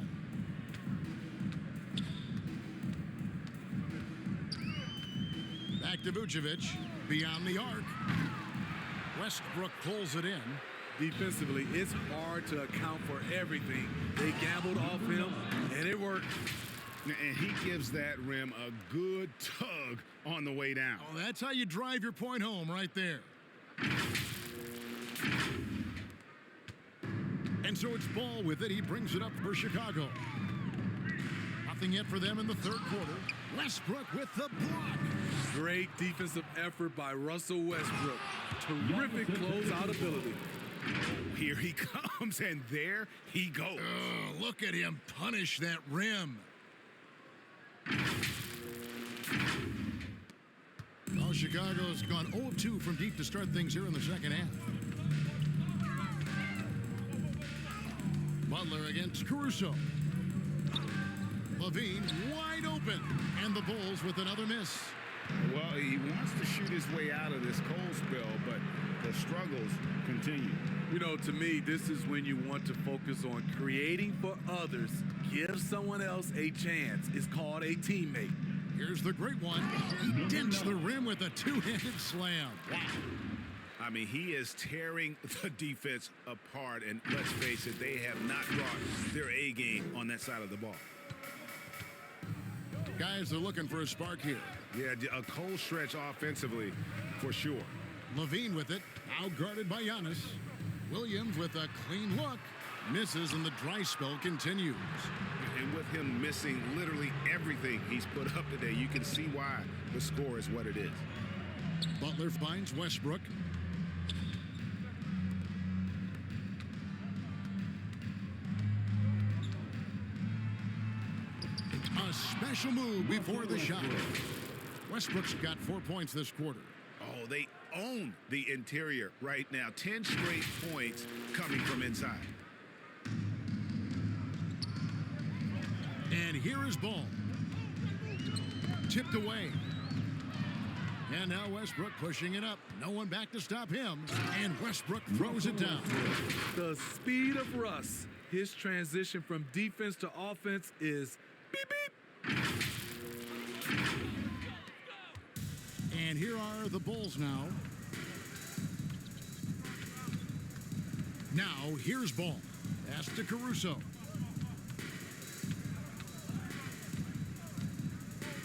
Back to Vucevic, beyond the arc. Westbrook pulls it in. Defensively, it's hard to account for everything. They gambled off him, and it worked. And he gives that rim a good tug on the way down. Oh, that's how you drive your point home right there. And so it's Ball with it. He brings it up for Chicago. Nothing yet for them in the third quarter. Westbrook with the block. Great defensive effort by Russell Westbrook. Terrific closeout ability. Here he comes, and there he goes. Oh, look at him punish that rim. Well, Chicago's gone 0 of 2 from deep to start things here in the second half. Butler against Caruso. Levine wide open, and the Bulls with another miss. Well, he wants to shoot his way out of this cold spell, but the struggles continue. You know, to me, this is when you want to focus on creating for others. Give someone else a chance. It's called a teammate. Here's the great one. He dents the rim with a two-handed slam. Wow. I mean, he is tearing the defense apart, and let's face it, they have not brought their A game on that side of the ball. Guys are looking for a spark here. Yeah, a cold stretch offensively, for sure. Levine with it, now guarded by Giannis. Williams with a clean look. Misses, and the dry spell continues. And with him missing literally everything he's put up today, you can see why the score is what it is. Butler finds Westbrook. A special move before the shot. Westbrook's got 4 points this quarter. Oh, they own the interior right now. 10 straight points coming from inside. And here is Ball. Tipped away. And now Westbrook pushing it up. No one back to stop him. And Westbrook throws it down. The speed of Russ. His transition from defense to offense is beep, beep. And here are the Bulls now. Now, here's Ball. Pass to Caruso.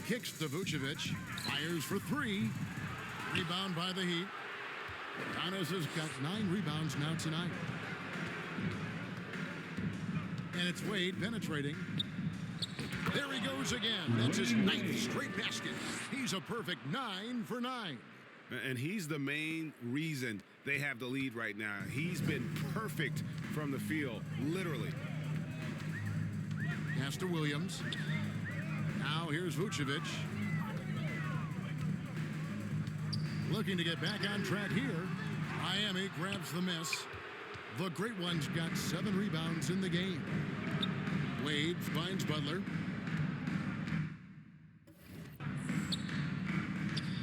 Kicks to Vucevic. Fires for three. Rebound by the Heat. Giannis has got 9 rebounds now tonight. And it's Wade penetrating. There he goes again. That's his 9th straight basket. He's a perfect 9 for 9. And he's the main reason they have the lead right now. He's been perfect from the field, literally. Pass to Williams. Now here's Vucevic. Looking to get back on track here. Miami grabs the miss. The Great One's got 7 rebounds in the game. Wade finds Butler.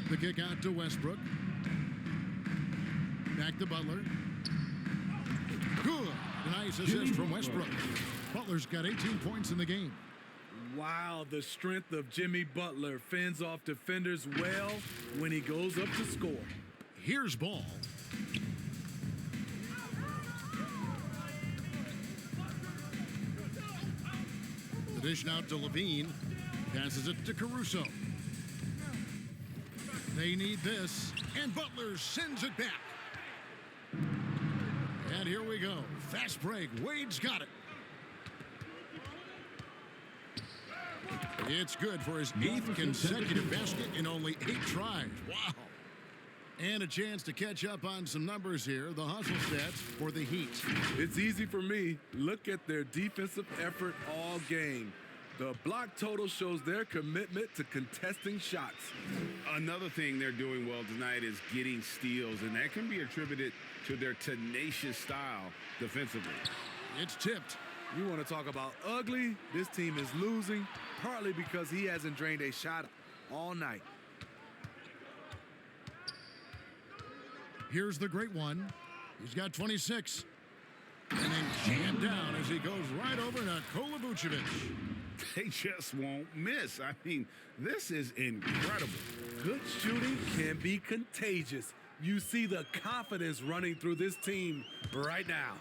The kick out to Westbrook. Back to Butler. Good. Nice assist from Westbrook. Butler's got 18 points in the game. Wow, the strength of Jimmy Butler fends off defenders well when he goes up to score. Here's Ball. The dish out to Levine. Passes it to Caruso. They need this, and Butler sends it back. And here we go. Fast break. Wade's got it. It's good for his 8th consecutive basket in only 8 tries. Wow. And a chance to catch up on some numbers here. The hustle stats for the Heat. It's easy for me. Look at their defensive effort all game. The block total shows their commitment to contesting shots. Another thing they're doing well tonight is getting steals, and that can be attributed to their tenacious style defensively. It's tipped. You want to talk about ugly? This team is losing, partly because he hasn't drained a shot all night. Here's the Great One. He's got 26. And then And down as he goes right over Nikola Vucevic. They just won't miss. I mean, this is incredible. Good shooting can be contagious. You see the confidence running through this team right now.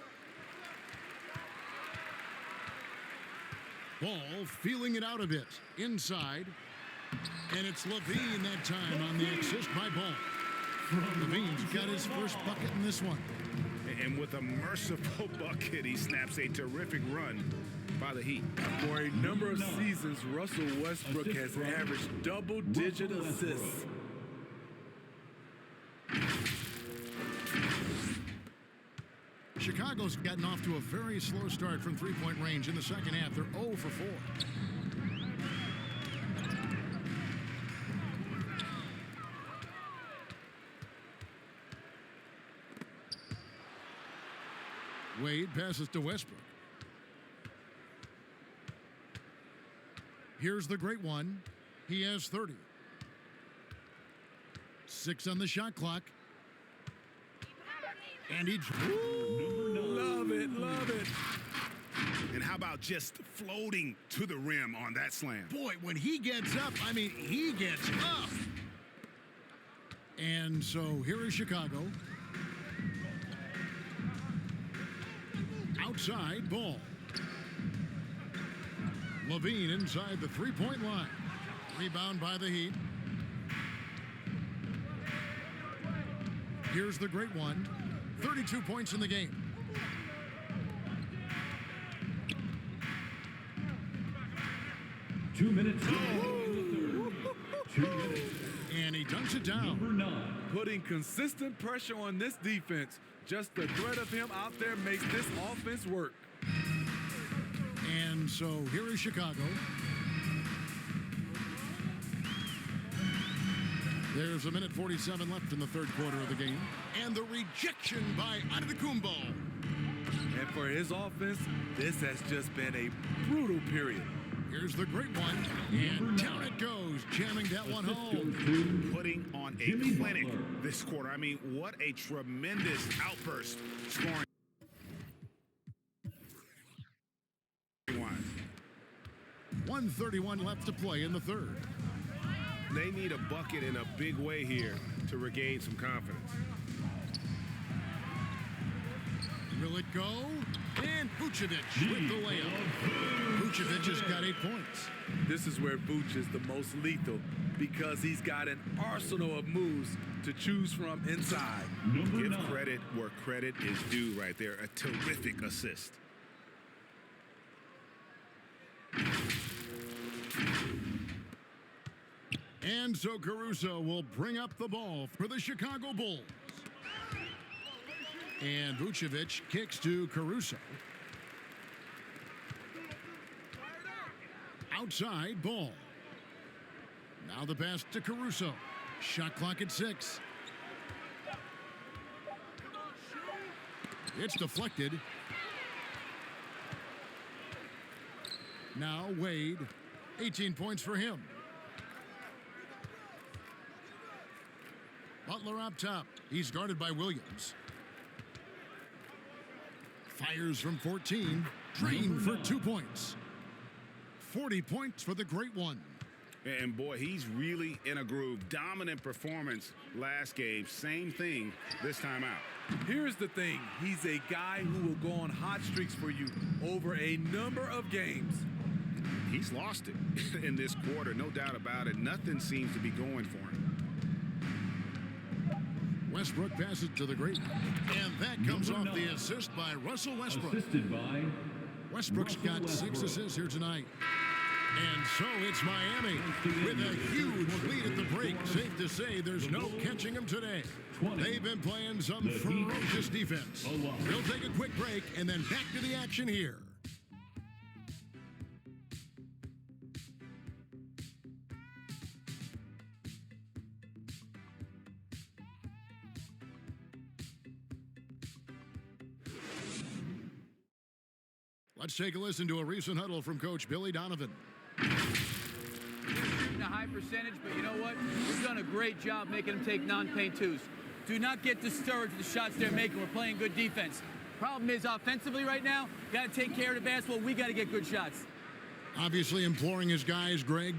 Ball feeling it out a bit. Inside. And it's Levine that time on the assist by Ball. Levine's got his first bucket in this one. And with a merciful bucket, he snaps a terrific run by the Heat. For a number of seasons, Russell Westbrook has averaged double-digit assists. Chicago's gotten off to a very slow start from three-point range in the second half. They're 0 for 4. Wade passes to Westbrook. Here's the great one. He has 30. 6 on the shot clock. And he... Love it, love it. And how about just floating to the rim on that slam? Boy, when he gets up, I mean, he gets up. And so here is Chicago. Outside Ball. Levine inside the three-point line. Rebound by the Heat. Here's the great one. 32 points in the game. Two minutes. 2 minutes. And he dunks it down. Number 9. Putting consistent pressure on this defense. Just the threat of him out there makes this offense work. And so here is Chicago. There's 1:47 left in the third quarter of the game. And the rejection by Antetokounmpo. And for his offense, this has just been a brutal period. Here's the great one. And down it goes, jamming that one home. Putting on a clinic this quarter. I mean, what a tremendous outburst scoring. 1:31 left to play in the third. They need a bucket in a big way here to regain some confidence. Will it go? And Vucevic with the layup. Vucevic has got 8 points. This is where Vuce is the most lethal because he's got an arsenal of moves to choose from inside. Give credit where credit is due right there. A terrific assist. And so Caruso will bring up the ball for the Chicago Bulls. And Vucevic kicks to Caruso. Outside Ball. Now the pass to Caruso. Shot clock at 6. It's deflected. Now Wade. 18 points for him. Butler up top. He's guarded by Williams. Fires from 14. Drained for 2 points. 40 points for the great one. And boy, he's really in a groove. Dominant performance last game. Same thing this time out. Here's the thing. He's a guy who will go on hot streaks for you over a number of games. He's lost it in this quarter, no doubt about it. Nothing seems to be going for him. Westbrook passes to the great one. And that comes off the assist by Russell Westbrook. Assisted by Westbrook's got 6 assists here tonight. And so it's Miami with a huge lead at the break. Safe to say there's no catching them today. They've been playing some ferocious defense. We'll take a quick break and then back to the action here. Let's take a listen to a recent huddle from Coach Billy Donovan. They're shooting a high percentage, but you know what? We've done a great job making them take non-paint twos. Do not get discouraged with the shots they're making. We're playing good defense. Problem is, offensively right now, got to take care of the basketball. We got to get good shots. Obviously imploring his guys, Greg.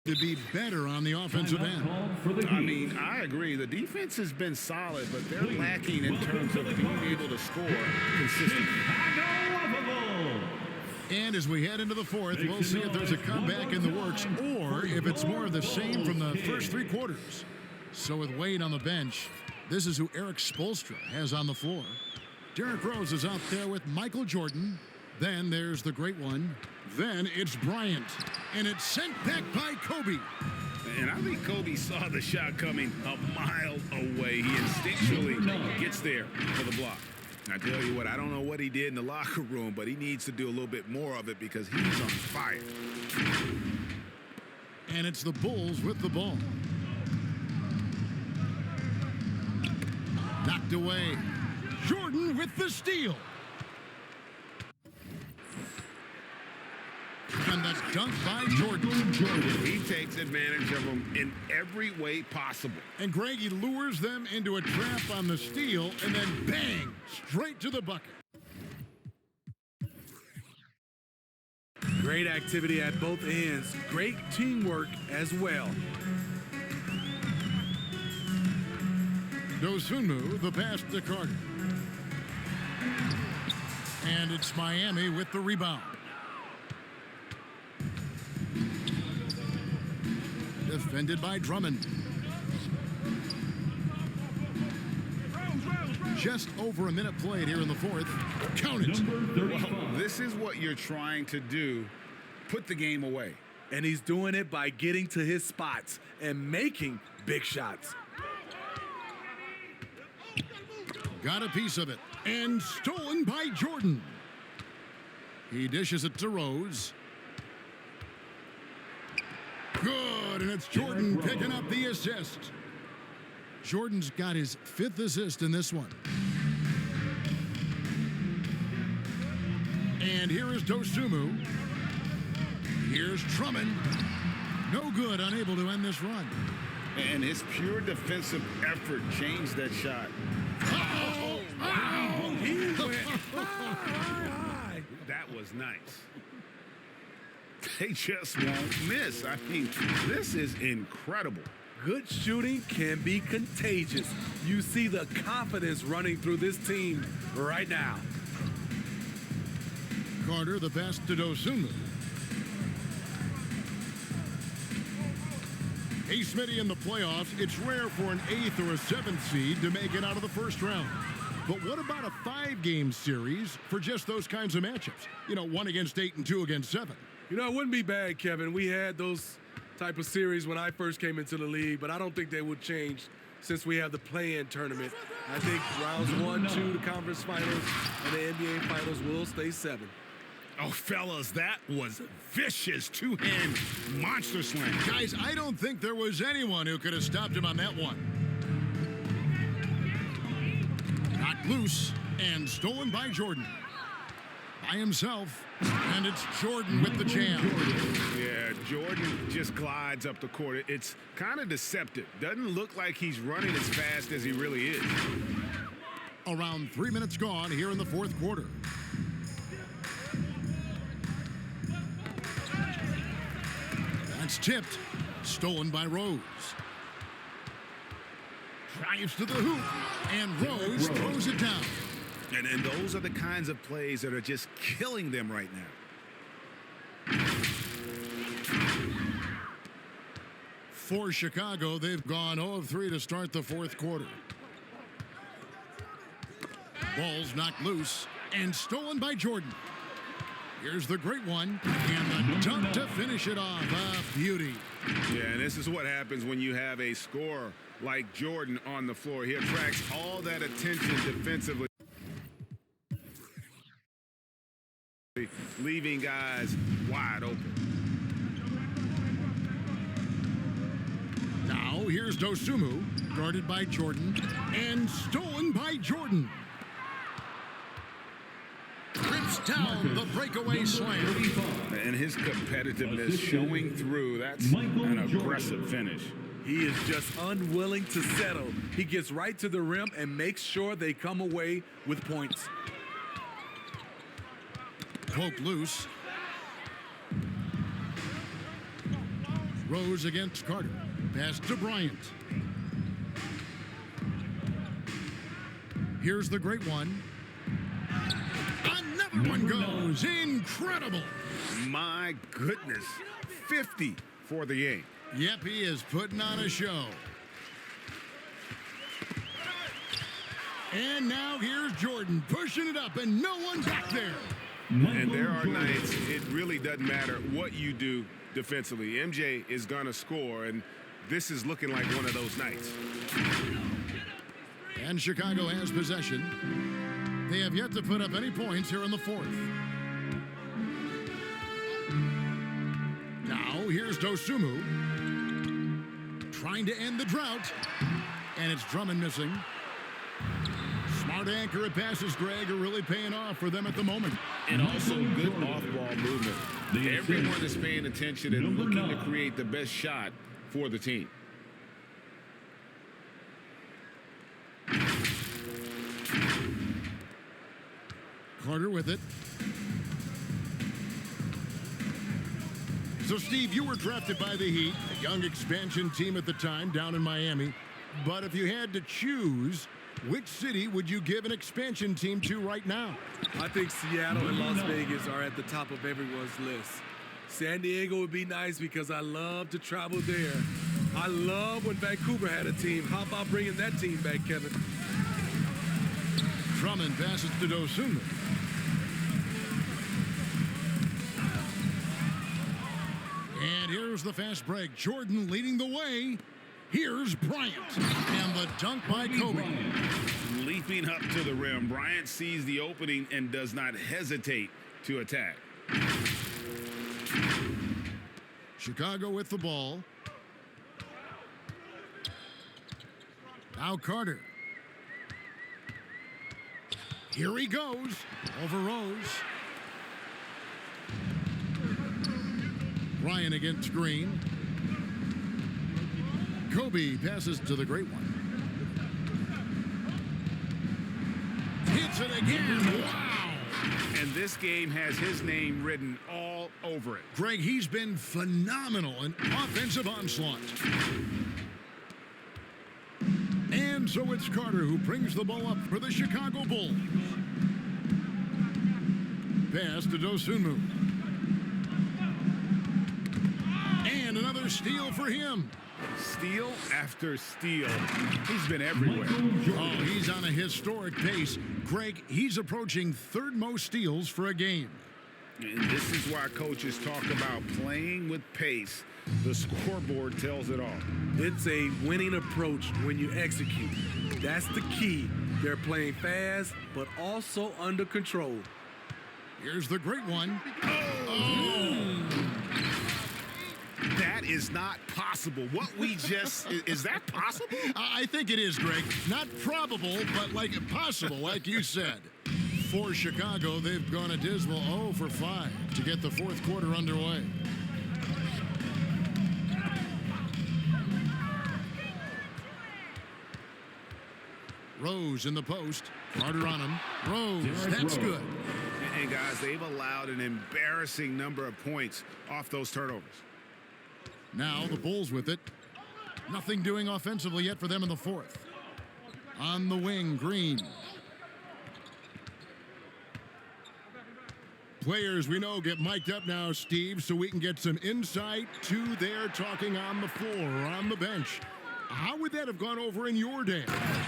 To be better on the offensive end. I mean, I agree. The defense has been solid, but they're lacking in terms of being able to score consistently. And as we head into the fourth, we'll see if there's a comeback in the works or if it's more of the same from the first three quarters. So with Wade on the bench, this is who Eric Spoelstra has on the floor. Derrick Rose is out there with Michael Jordan. Then there's the great one. Then it's Bryant. And it's sent back by Kobe. And I think Kobe saw the shot coming a mile away. He instinctually gets there for the block. I tell you what, I don't know what he did in the locker room, but he needs to do a little bit more of it because he's on fire. And it's the Bulls with the ball. Knocked away. Jordan with the steal. And that's dunked by Jordan. He takes advantage of them in every way possible. And Greg, he lures them into a trap on the steal, and then bang, straight to the bucket. Great activity at both ends. Great teamwork as well. Dosunmu, the pass to Carter. And it's Miami with the rebound. Defended by Drummond. Just over a minute played here in the fourth. Count it. Well, this is what you're trying to do. Put the game away. And he's doing it by getting to his spots and making big shots. Got a piece of it. And stolen by Jordan. He dishes it to Rose. Good, and it's Jordan picking up the assist. Jordan's got his fifth assist in this one. And here is Dosunmu. Here's Drummond. No good, unable to end this run. And his pure defensive effort changed that shot. Oh, wow! He went high. That was nice. They just won't miss. I mean, this is incredible. Good shooting can be contagious. You see the confidence running through this team right now. Carter, the pass to Dosunmu. Hey, Smitty, in the playoffs, it's rare for an 8th or a 7th seed to make it out of the first round. But what about a 5-game series for just those kinds of matchups? You know, 1 against 8 and 2 against 7. You know, it wouldn't be bad, Kevin. We had those type of series when I first came into the league, but I don't think they would change since we have the play-in tournament. I think rounds 1, 2, the conference finals, and the NBA finals will stay 7. Oh, fellas, that was vicious two-hand monster slam. Guys, I don't think there was anyone who could have stopped him on that one. Knocked loose and stolen by Jordan. By himself, and it's Jordan with the jam. Yeah, Jordan just glides up the court. It's kind of deceptive. Doesn't look like he's running as fast as he really is. Around 3 minutes gone here in the fourth quarter. That's tipped. Stolen by Rose. Drives to the hoop, and Rose throws it down. And those are the kinds of plays that are just killing them right now. For Chicago, they've gone 0 of 3 to start the fourth quarter. Ball's knocked loose and stolen by Jordan. Here's the great one, and the dunk to finish it off. A beauty. Yeah, and this is what happens when you have a scorer like Jordan on the floor. He attracts all that attention defensively, leaving guys wide open. Now here's Dosunmu, guarded by Jordan, and stolen by Jordan. Rips down the breakaway slam. And his competitiveness showing through. That's an aggressive finish. He is just unwilling to settle. He gets right to the rim and makes sure they come away with points. Poke loose. Rose against Carter. Pass to Bryant. Here's the great one. Another one goes. Incredible. My goodness. 50 for the game. Yep, he is putting on a show. And now here's Jordan pushing it up, and no one back there. And there are nights it really doesn't matter what you do defensively. MJ is going to score, and this is looking like one of those nights. And Chicago has possession. They have yet to put up any points here in the fourth. Now here's Dosunmu trying to end the drought, and it's Drummond missing. Smart accurate passes, Greg, are really paying off for them at the moment. And also good off-ball movement. Everyone is paying attention and looking to create the best shot for the team. Carter with it. So, Steve, you were drafted by the Heat, a young expansion team at the time down in Miami. But if you had to choose, which city would you give an expansion team to right now? I think Seattle and Las Vegas are at the top of everyone's list. San Diego would be nice because I love to travel there. I love when Vancouver had a team. How about bringing that team back, Kevin? Drummond passes to Dosunmu. And here's the fast break. Jordan leading the way. Here's Bryant. And the dunk by Kobe. Leaping up to the rim, Bryant sees the opening and does not hesitate to attack. Chicago with the ball. Now Carter. Here he goes. Over Rose. Ryan against Green. Kobe passes to the great one. Hits it again. Wow. And this game has his name written all over it. Greg, he's been phenomenal in offensive onslaught. And so it's Carter who brings the ball up for the Chicago Bulls. Pass to Dosunmu. And another steal for him. Steal after steal. He's been everywhere. Oh, he's on a historic pace. Greg, he's approaching third most steals for a game. And this is why coaches talk about playing with pace. The scoreboard tells it all. It's a winning approach when you execute. That's the key. They're playing fast, but also under control. Here's the great one. That is not possible. What we just, is that possible? I think it is, Greg. Not probable, but like possible, like you said. For Chicago, they've gone a dismal 0 for 5 to get the fourth quarter underway. Rose in the post. Carter on him. Rose, that's good. And guys, they've allowed an embarrassing number of points off those turnovers. Now the Bulls with it. Nothing doing offensively yet for them in the fourth. On the wing, Green. Players we know get mic'd up now, Steve, so we can get some insight to their talking on the floor or on the bench. How would that have gone over in your day?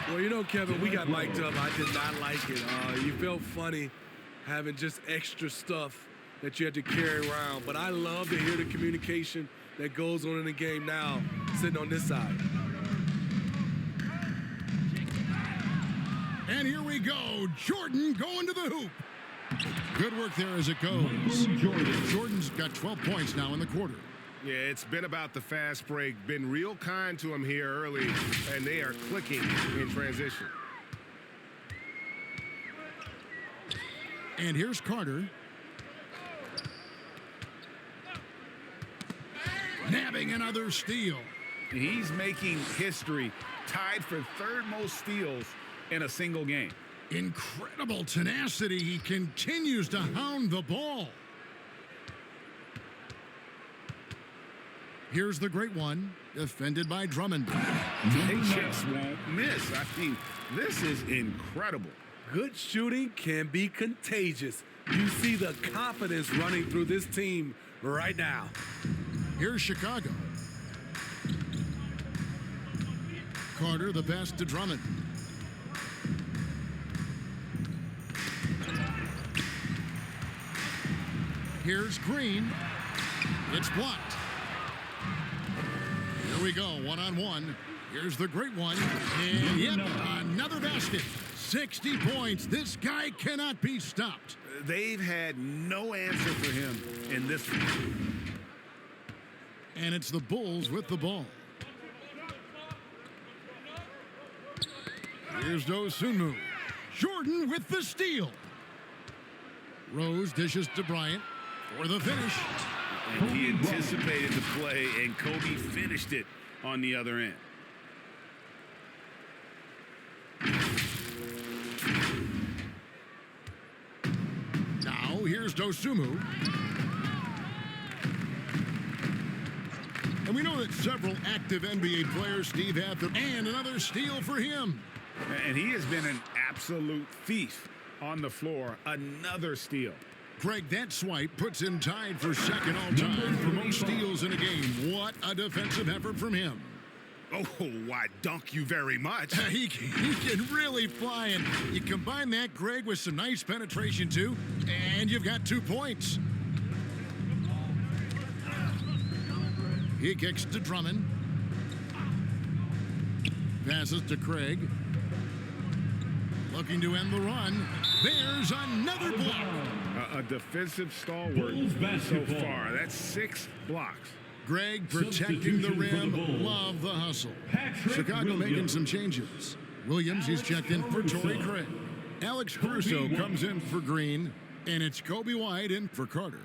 Well, you know, Kevin, we got mic'd up. I did not like it. You felt funny having just extra stuff that you had to carry around. But I love to hear the communication that goes on in the game now, sitting on this side. And here we go. Jordan going to the hoop. Good work there as it goes. Jordan's got 12 points now in the quarter. Yeah, it's been about the fast break. Been real kind to him here early, and they are clicking in transition. And here's Carter. Nabbing another steal. He's making history, tied for third most steals in a single game. Incredible tenacity. He continues to hound the ball. Here's the great one, defended by Drummond. They just won't miss. I mean, this is incredible. Good shooting can be contagious. You see the confidence running through this team right now. Here's Chicago. Carter, the pass to Drummond. Here's Green. It's blocked. Here we go, one-on-one. Here's the great one. And yep, another basket. 60 points. This guy cannot be stopped. They've had no answer for him in this one. And it's the Bulls with the ball. Here's Dosunmu. Jordan with the steal. Rose dishes to Bryant for the finish. And he anticipated the play, and Kobe finished it on the other end. Now here's Dosunmu. And we know that several active NBA players, Steve, have them, and another steal for him. And he has been an absolute thief on the floor. Another steal. Greg, that swipe puts him tied for second all-time for most steals in a game. What a defensive effort from him. Oh, why, dunk you very much. He can really fly, and you combine that, Greg, with some nice penetration, too, and you've got 2 points. He kicks to Drummond. Passes to Craig. Looking to end the run. There's another block. A defensive stalwart so far. That's 6 blocks. Greg protecting the rim. Love the hustle. Chicago making some changes. Williams, he's checked in for Torrey Craig. Alex Caruso comes in for Green. And it's Kobe White in for Carter.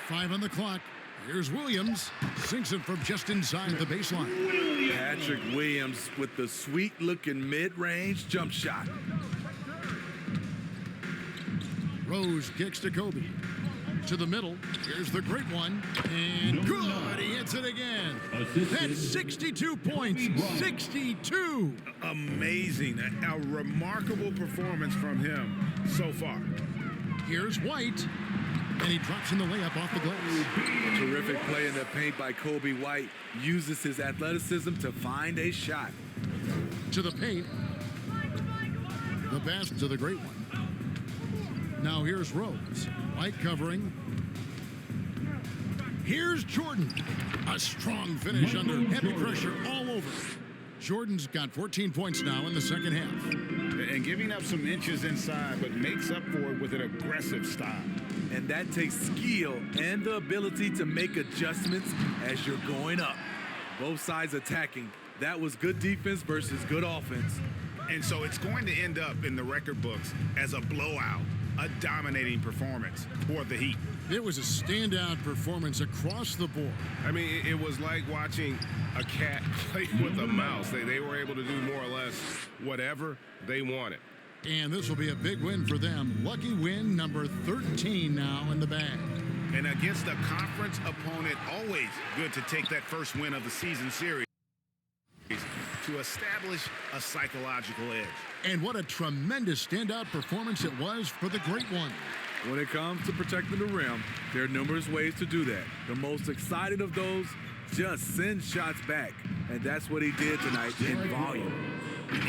Five on the clock. Here's Williams. Sinks it from just inside the baseline. Patrick Williams with the sweet-looking mid-range jump shot. Rose kicks to Kobe. To the middle. Here's the great one. And good. He hits it again. That's 62 points. 62. Amazing. A remarkable performance from him so far. Here's White. And he drops in the layup off the glass. Terrific play in the paint by Kobe White. Uses his athleticism to find a shot. To the paint. The pass to the great one. Now here's Rose. White covering. Here's Jordan. A strong finish under heavy pressure all over. Jordan's got 14 points now in the second half. And giving up some inches inside, but makes up for it with an aggressive style. And that takes skill and the ability to make adjustments as you're going up. Both sides attacking. That was good defense versus good offense. And so it's going to end up in the record books as a blowout, a dominating performance for the Heat. It was a standout performance across the board. I mean, it was like watching a cat play with a mouse. They were able to do more or less whatever they wanted. And this will be a big win for them. Lucky win number 13 now in the bag. And against a conference opponent, always good to take that first win of the season series to establish a psychological edge. And what a tremendous standout performance it was for the great one. When it comes to protecting the rim, there are numerous ways to do that. The most exciting of those, just send shots back. And that's what he did tonight in volume.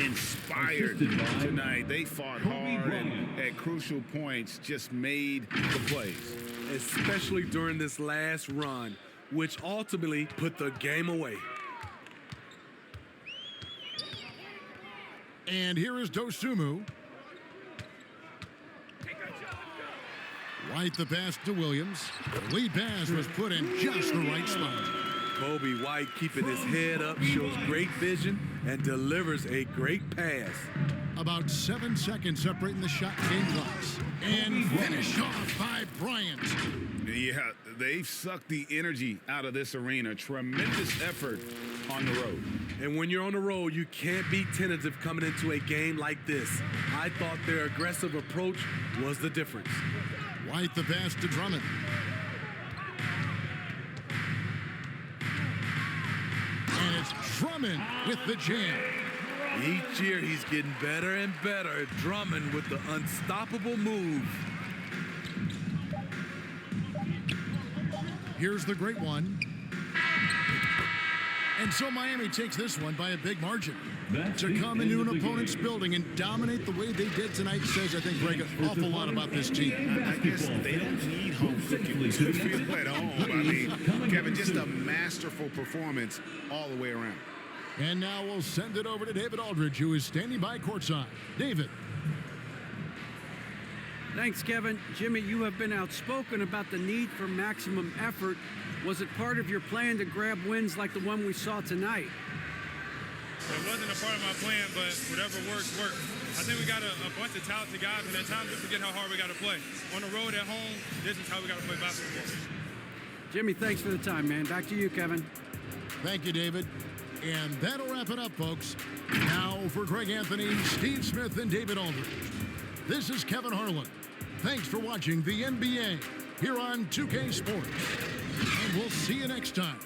Inspired tonight. They fought hard and at crucial points just made the plays. Especially during this last run, which ultimately put the game away. And here is Dosunmu. White the pass to Williams. The lead pass was put in just the right spot. Kobe White keeping his head up, shows great vision, and delivers a great pass. About 7 seconds separating the shot game clocks. And finished off by Bryant. Yeah, they've sucked the energy out of this arena. Tremendous effort on the road. And when you're on the road, you can't be tentative coming into a game like this. I thought their aggressive approach was the difference. White the pass to Drummond. And it's Drummond with the jam. Each year he's getting better and better. Drummond with the unstoppable move. Here's the great one. And so Miami takes this one by a big margin. To come into an opponent's building and dominate the way they did tonight says, I think, Greg, an awful lot about this team. I guess they don't need home cooking to feel at home. I mean, Kevin, just a masterful performance all the way around. And now we'll send it over to David Aldridge, who is standing by courtside. David. Thanks, Kevin. Jimmy, you have been outspoken about the need for maximum effort. Was it part of your plan to grab wins like the one we saw tonight? It wasn't a part of my plan, but whatever works, works. I think we got a bunch of talented guys, and at times we forget how hard we got to play. On the road, at home, this is how we got to play basketball. Jimmy, thanks for the time, man. Back to you, Kevin. Thank you, David. And that'll wrap it up, folks. Now for Greg Anthony, Steve Smith, and David Aldridge. This is Kevin Harlan. Thanks for watching the NBA here on 2K Sports. And we'll see you next time.